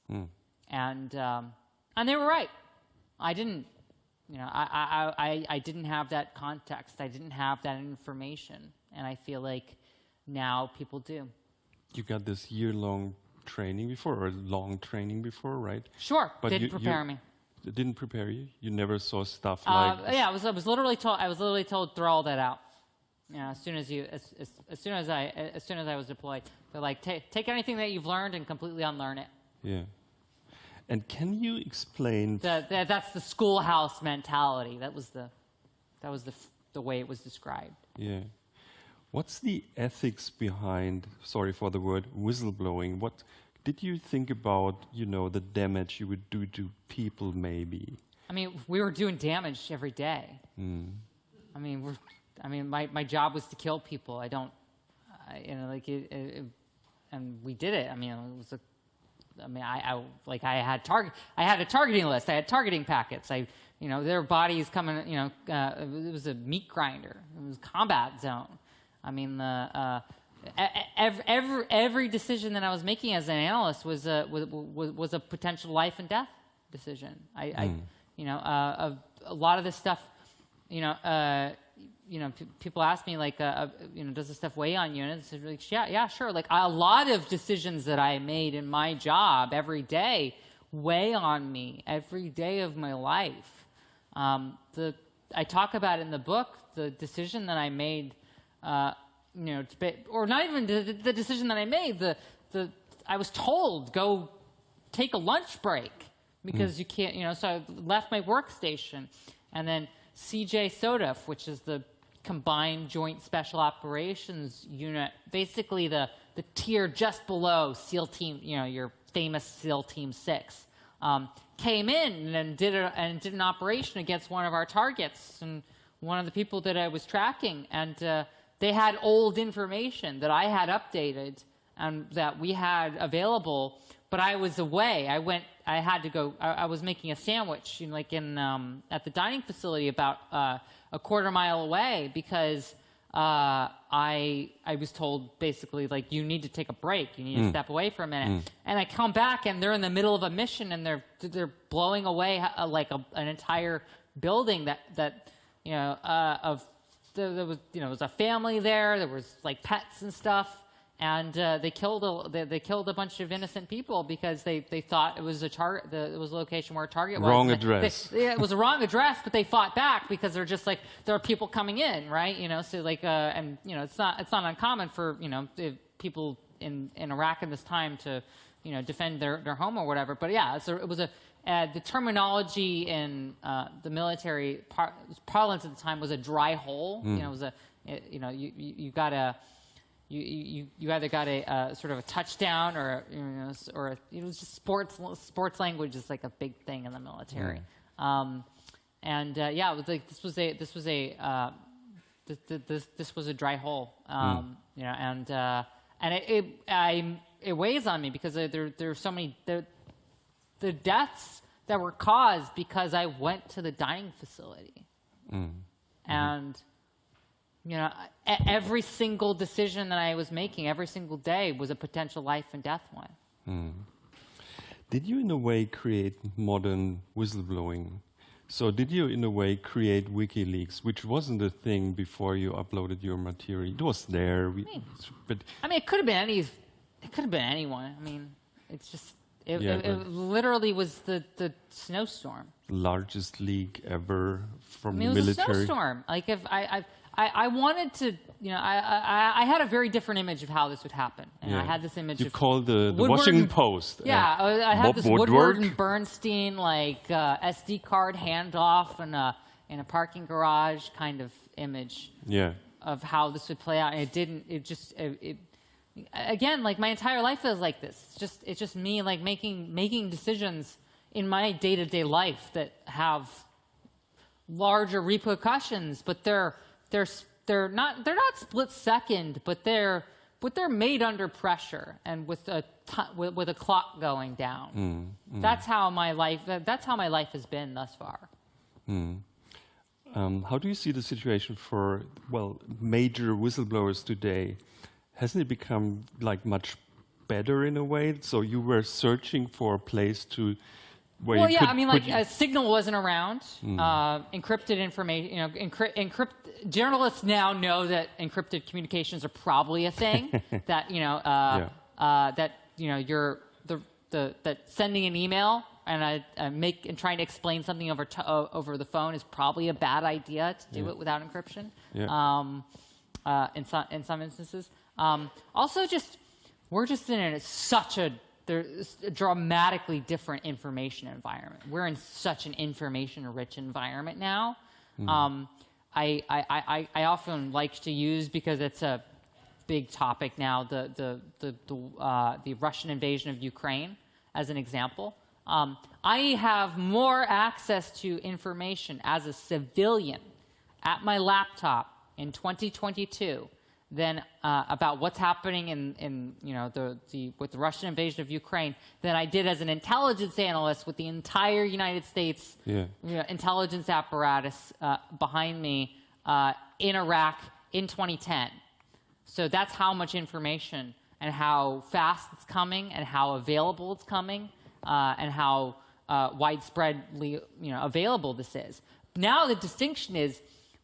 And they were right. I didn't, you know, I didn't have that context. I didn't have that information. And I feel like now people do. You got this year-long training before, or long training before, right? Sure, but didn't prepare me. It didn't prepare you? You never saw stuff like yeah, I was literally told throw all that out. You know, as soon as I was deployed, they're like, take anything that you've learned and completely unlearn it. Yeah. And can you explain? That's the schoolhouse mentality. That was the way it was described. Yeah. What's the ethics behind, sorry for the word, whistleblowing? What did you think about, the damage you would do to people maybe? I mean, we were doing damage every day. I mean, my job was to kill people. And we did it. I mean, it was I had a targeting list. I had targeting packets. There were bodies coming. It was a meat grinder. It was a combat zone. I mean, every decision that I was making as an analyst was a potential life and death decision. A lot of this stuff, people ask me does this stuff weigh on you? And it's like, yeah, sure. Like a lot of decisions that I made in my job every day weigh on me every day of my life. I talk about in the book the decision that I made. Or not even the decision that I made. I was told go take a lunch break because you can't. So I left my workstation, and then CJ SOTF, which is the Combined Joint Special Operations Unit, basically the tier just below SEAL Team, your famous SEAL Team 6, came in and did an operation against one of our targets and one of the people that I was tracking, and they had old information that I had updated and that we had available, but I was away. I had to go. I was making a sandwich, at the dining facility about a quarter mile away because I was told basically you need to take a break. You need to step away for a minute. And I come back and they're in the middle of a mission and they're blowing away an entire building that there was a family there. There was pets and stuff, and they killed a bunch of innocent people because they thought it was a target. It was a location where a target was. Wrong address. It was a wrong address, but they fought back because they're just there are people coming in, right? So it's not uncommon for people in Iraq at this time to defend their home or whatever. But yeah, so it was the terminology in the military parlance at the time was a dry hole. It was you either got a sort of a touchdown or it was just sports language is a big thing in the military. It was this was a dry hole. It weighs on me because there's so many the deaths that were caused because I went to the dining facility. And, every single decision that I was making every single day was a potential life and death one. Did you, in a way, create modern whistleblowing? So did you, in a way, create WikiLeaks, which wasn't a thing before you uploaded your material? It was there. But it could have been it could have been anyone. I mean, it's just... It literally was the snowstorm. Largest leak ever from it was military. A snowstorm. If I wanted to, I had a very different image of how this would happen. And I had this image. You called the Washington Post. Yeah, I had this Woodward and Bernstein SD card handoff in a parking garage kind of image. Yeah. Of how this would play out, and it didn't. Again, my entire life is like this. It's just me making decisions in my day-to-day life that have larger repercussions, but they're not split second, but they're made under pressure and with a clock going down. That's how my life has been thus far. How do you see the situation for major whistleblowers today? Hasn't it become much better in a way? So you were searching for a place to where you could Signal wasn't around. Encrypted information, journalists now know that encrypted communications are probably a thing. That that sending an email and trying to explain something over the phone is probably a bad idea to do it without encryption. In some instances. Also, we're just in such a dramatically different information environment. We're in such an information-rich environment now. I often like to use, because it's a big topic now, the Russian invasion of Ukraine as an example. I have more access to information as a civilian at my laptop in 2022 than about what's happening in with the Russian invasion of Ukraine than I did as an intelligence analyst with the entire United States intelligence apparatus behind me in Iraq in 2010. So that's how much information and how fast it's coming and how available it's coming and how widespreadly available this is. Now the distinction is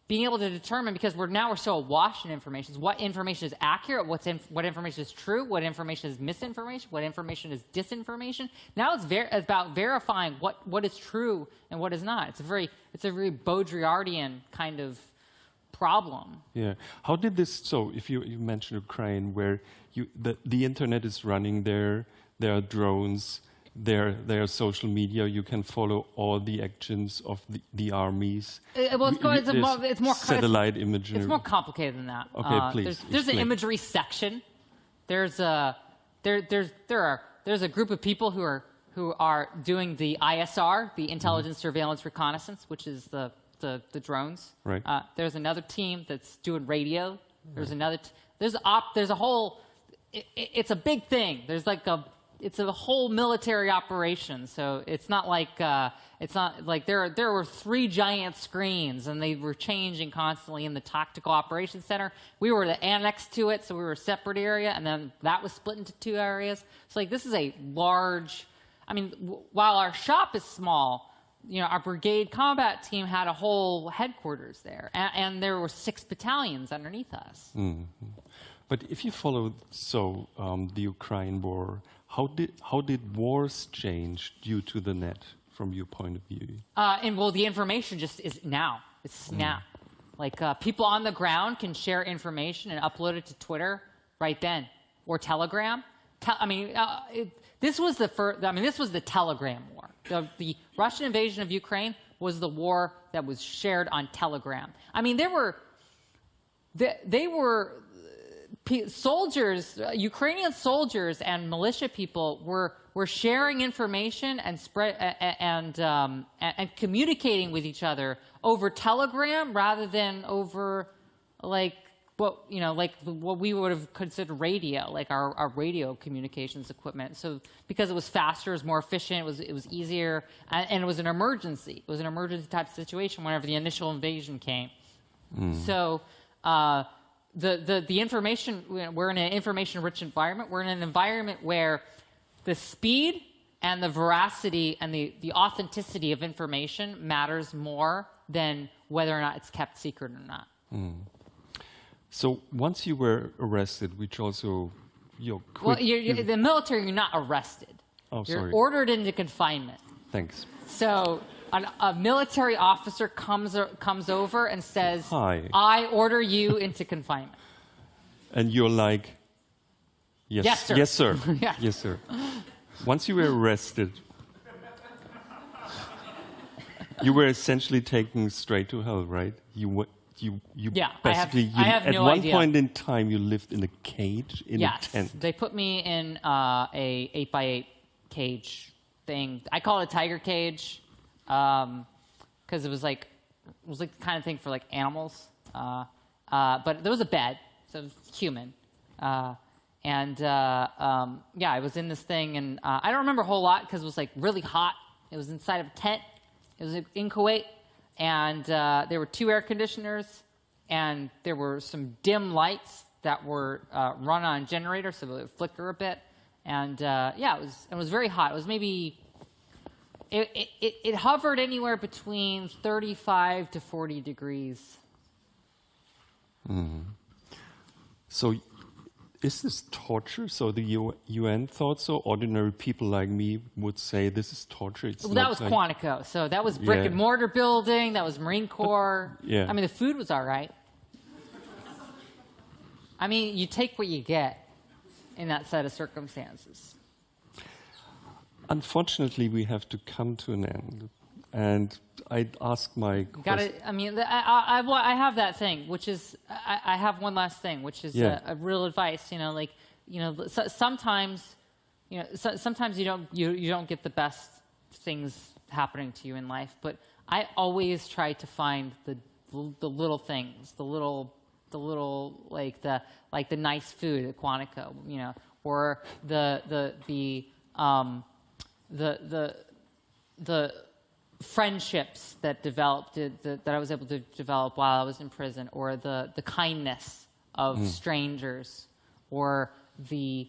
being able to determine, because we're so awash in information, what information is accurate, what information is true, what information is misinformation, what information is disinformation. Now it's about verifying what is true and what is not. It's a very Baudrillardian kind of problem. Yeah. How did this? So, if you mentioned Ukraine, where the internet is running there are drones. There are social media. You can follow all the actions of the armies. It's more satellite imagery. It's more complicated than that. Okay, please. There's an imagery section. There's a group of people who are doing the ISR, the intelligence, surveillance, reconnaissance, which is the drones. Right. There's another team that's doing radio. There's another. There's a whole. It's a big thing. It's a whole military operation, so it's not like there were 3 giant screens and they were changing constantly in the tactical operations center. We were annexed to it, so we were a separate area, and then that was split into 2 areas. So this is a large. I mean, while our shop is small, our brigade combat team had a whole headquarters there, and there were 6 battalions underneath us. Mm-hmm. But if you follow the Ukraine war, how did wars change due to the net from your point of view? The information just is now. It's snap. People on the ground can share information and upload it to Twitter right then, or Telegram. This was the first. This was the Telegram war. The Russian invasion of Ukraine was the war that was shared on Telegram. They were soldiers, Ukrainian soldiers and militia people were sharing information and and communicating with each other over Telegram rather than over what we would have considered radio, like our radio communications equipment. So because it was faster, it was more efficient, it was easier, and it was an emergency. It was an emergency type situation whenever the initial invasion came. So. The information, we're in an information-rich environment. We're in an environment where the speed and the veracity and the authenticity of information matters more than whether or not it's kept secret or not. So once you were arrested, which also the military, you're not arrested. Oh, you're sorry. ordered into confinement. Thanks. So a military officer comes over and says, "Hi, I order you into confinement." And you're like, "Yes, yes, sir. Yes, sir. Yeah. Yes, sir." Once you were arrested, you were essentially taken straight to hell, right? Basically, at one point in time, you lived in a cage in a tent. They put me in a 8x8 cage thing. I call it a tiger cage. Because it was like the kind of thing for animals, but there was a bed, so it was human, I was in this thing, and I don't remember a whole lot because it was really hot. It was inside of a tent. It was in Kuwait, and there were 2 air conditioners, and there were some dim lights that were run on generators, so it would flicker a bit, and it was very hot. It was maybe. It hovered anywhere between 35 to 40 degrees. So is this torture? So the UN thought so? Ordinary people like me would say this is torture. That was Quantico. So that was brick and mortar building. That was Marine Corps. The food was all right. You take what you get in that set of circumstances. Unfortunately, we have to come to an end. And I'd ask my question. I mean, I have that thing, which is I have one last thing, which is a real advice. Sometimes, sometimes you don't get the best things happening to you in life, but I always try to find the little things, the little like the nice food at Quantico, or the friendships that developed that I was able to develop while I was in prison, or the kindness of strangers, or the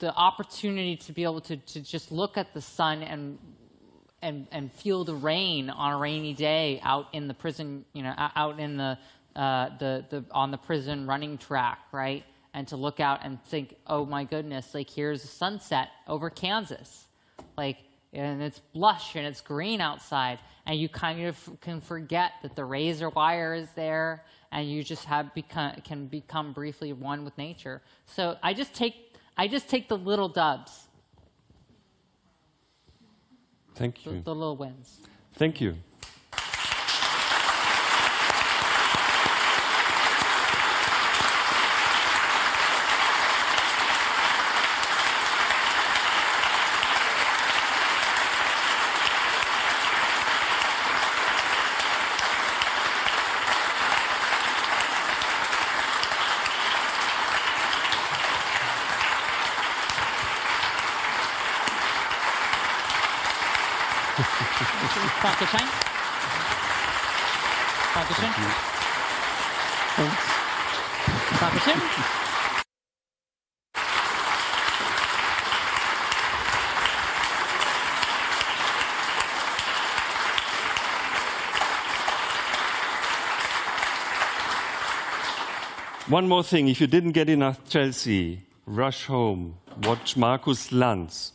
opportunity to be able to just look at the sun and feel the rain on a rainy day out in the prison, out in on the prison running track, right? And to look out and think, oh my goodness, like here's a sunset over Kansas, and it's lush and it's green outside, and you kind of can forget that the razor wire is there, and you just can become briefly one with nature. So I just take the little dubs. Thank you. The little wins. Thank you. Dankeschön. Dankeschön. Dankeschön. One more thing, if you didn't get enough Chelsea, rush home, watch Markus Lanz.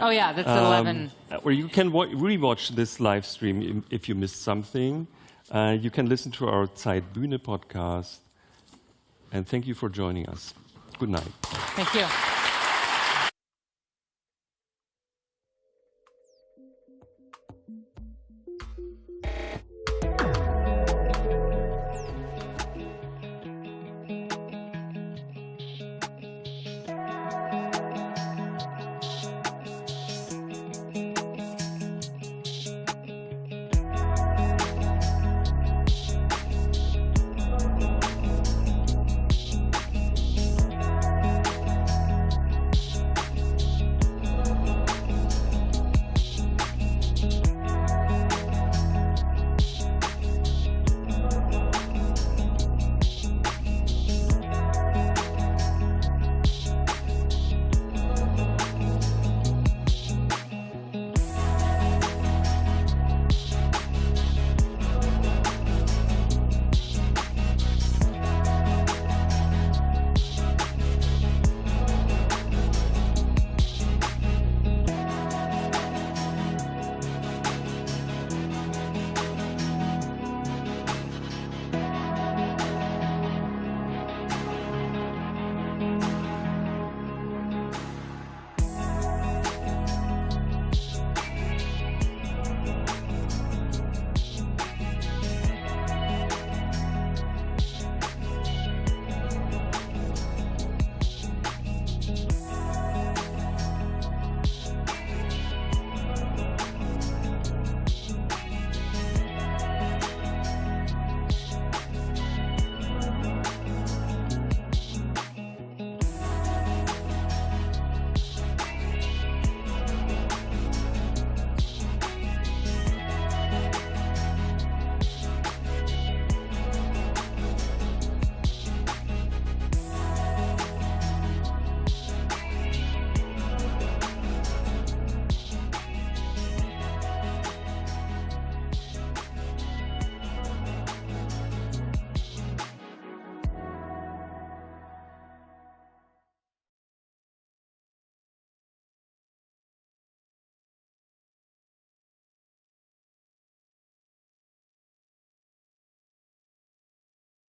Oh yeah, that's 11. Or you can rewatch this live stream if you missed something. You can listen to our ZEIT-Bühne podcast. And thank you for joining us. Good night. Thank you.